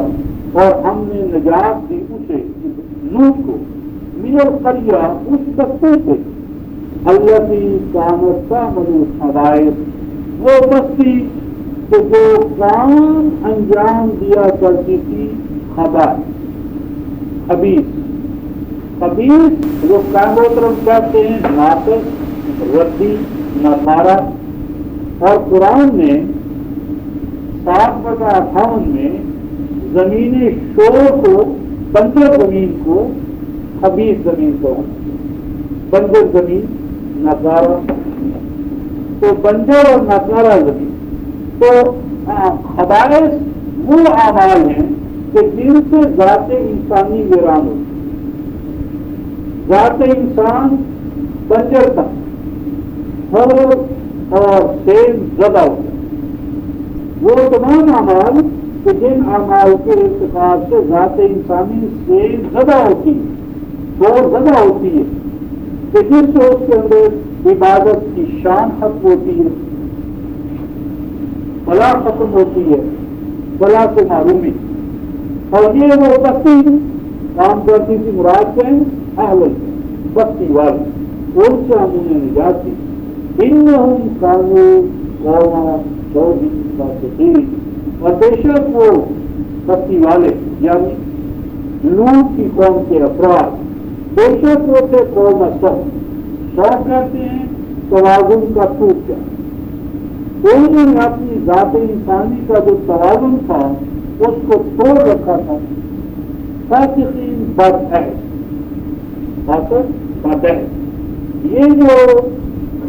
[SPEAKER 1] اور ہم نے نجات دی اسے لوط کو من القریہ اس بستی سے التی کانت تعمل الخبائث وہ بستی کہ جو کام انجام دیا کرتی تھی خبیث وہ کاموترم کہتے ہیں ناقص ردی نصارہ اور قرآن نے 7/58 میں زمین شور کو بنجر زمین کو خبیث زمین کو بنجر زمین نصارہ تو بنجر اور نصارہ زمین تو خبائث وہ اعمال ہیں کہ جن سے ذات انسانی ویران ہوتی ذات انسان بنجر تک اور سیم زدہ ہوتا وہ تمام اعمال کہ جن اعمال کے ارتکاب سے ذات انسانی سیم زدہ ہوتی ہے اور زدہ ہوتی ہے کہ جس سے اس کے اندر عبادت کی شان ختم ہوتی ہے بلا ختم ہوتی ہے بلا سے معلومی اور یہ وہ بستی کام کرتی تھی مراد سے اہل بستی والے ان سے ہم انہیں نجات دی انہم کانوا قوما صادقین اور بے شک وہ بستی والے یعنی لوط کی قوم کے افراد بے شک وہ تھے قوم سو کہتے ہیں توازن کا ٹوٹ گیا انہوں نے اپنی ذات انسانی کا جو توازن تھا اس کو توڑ رکھا تھا فاسقین بد ہے یہ جو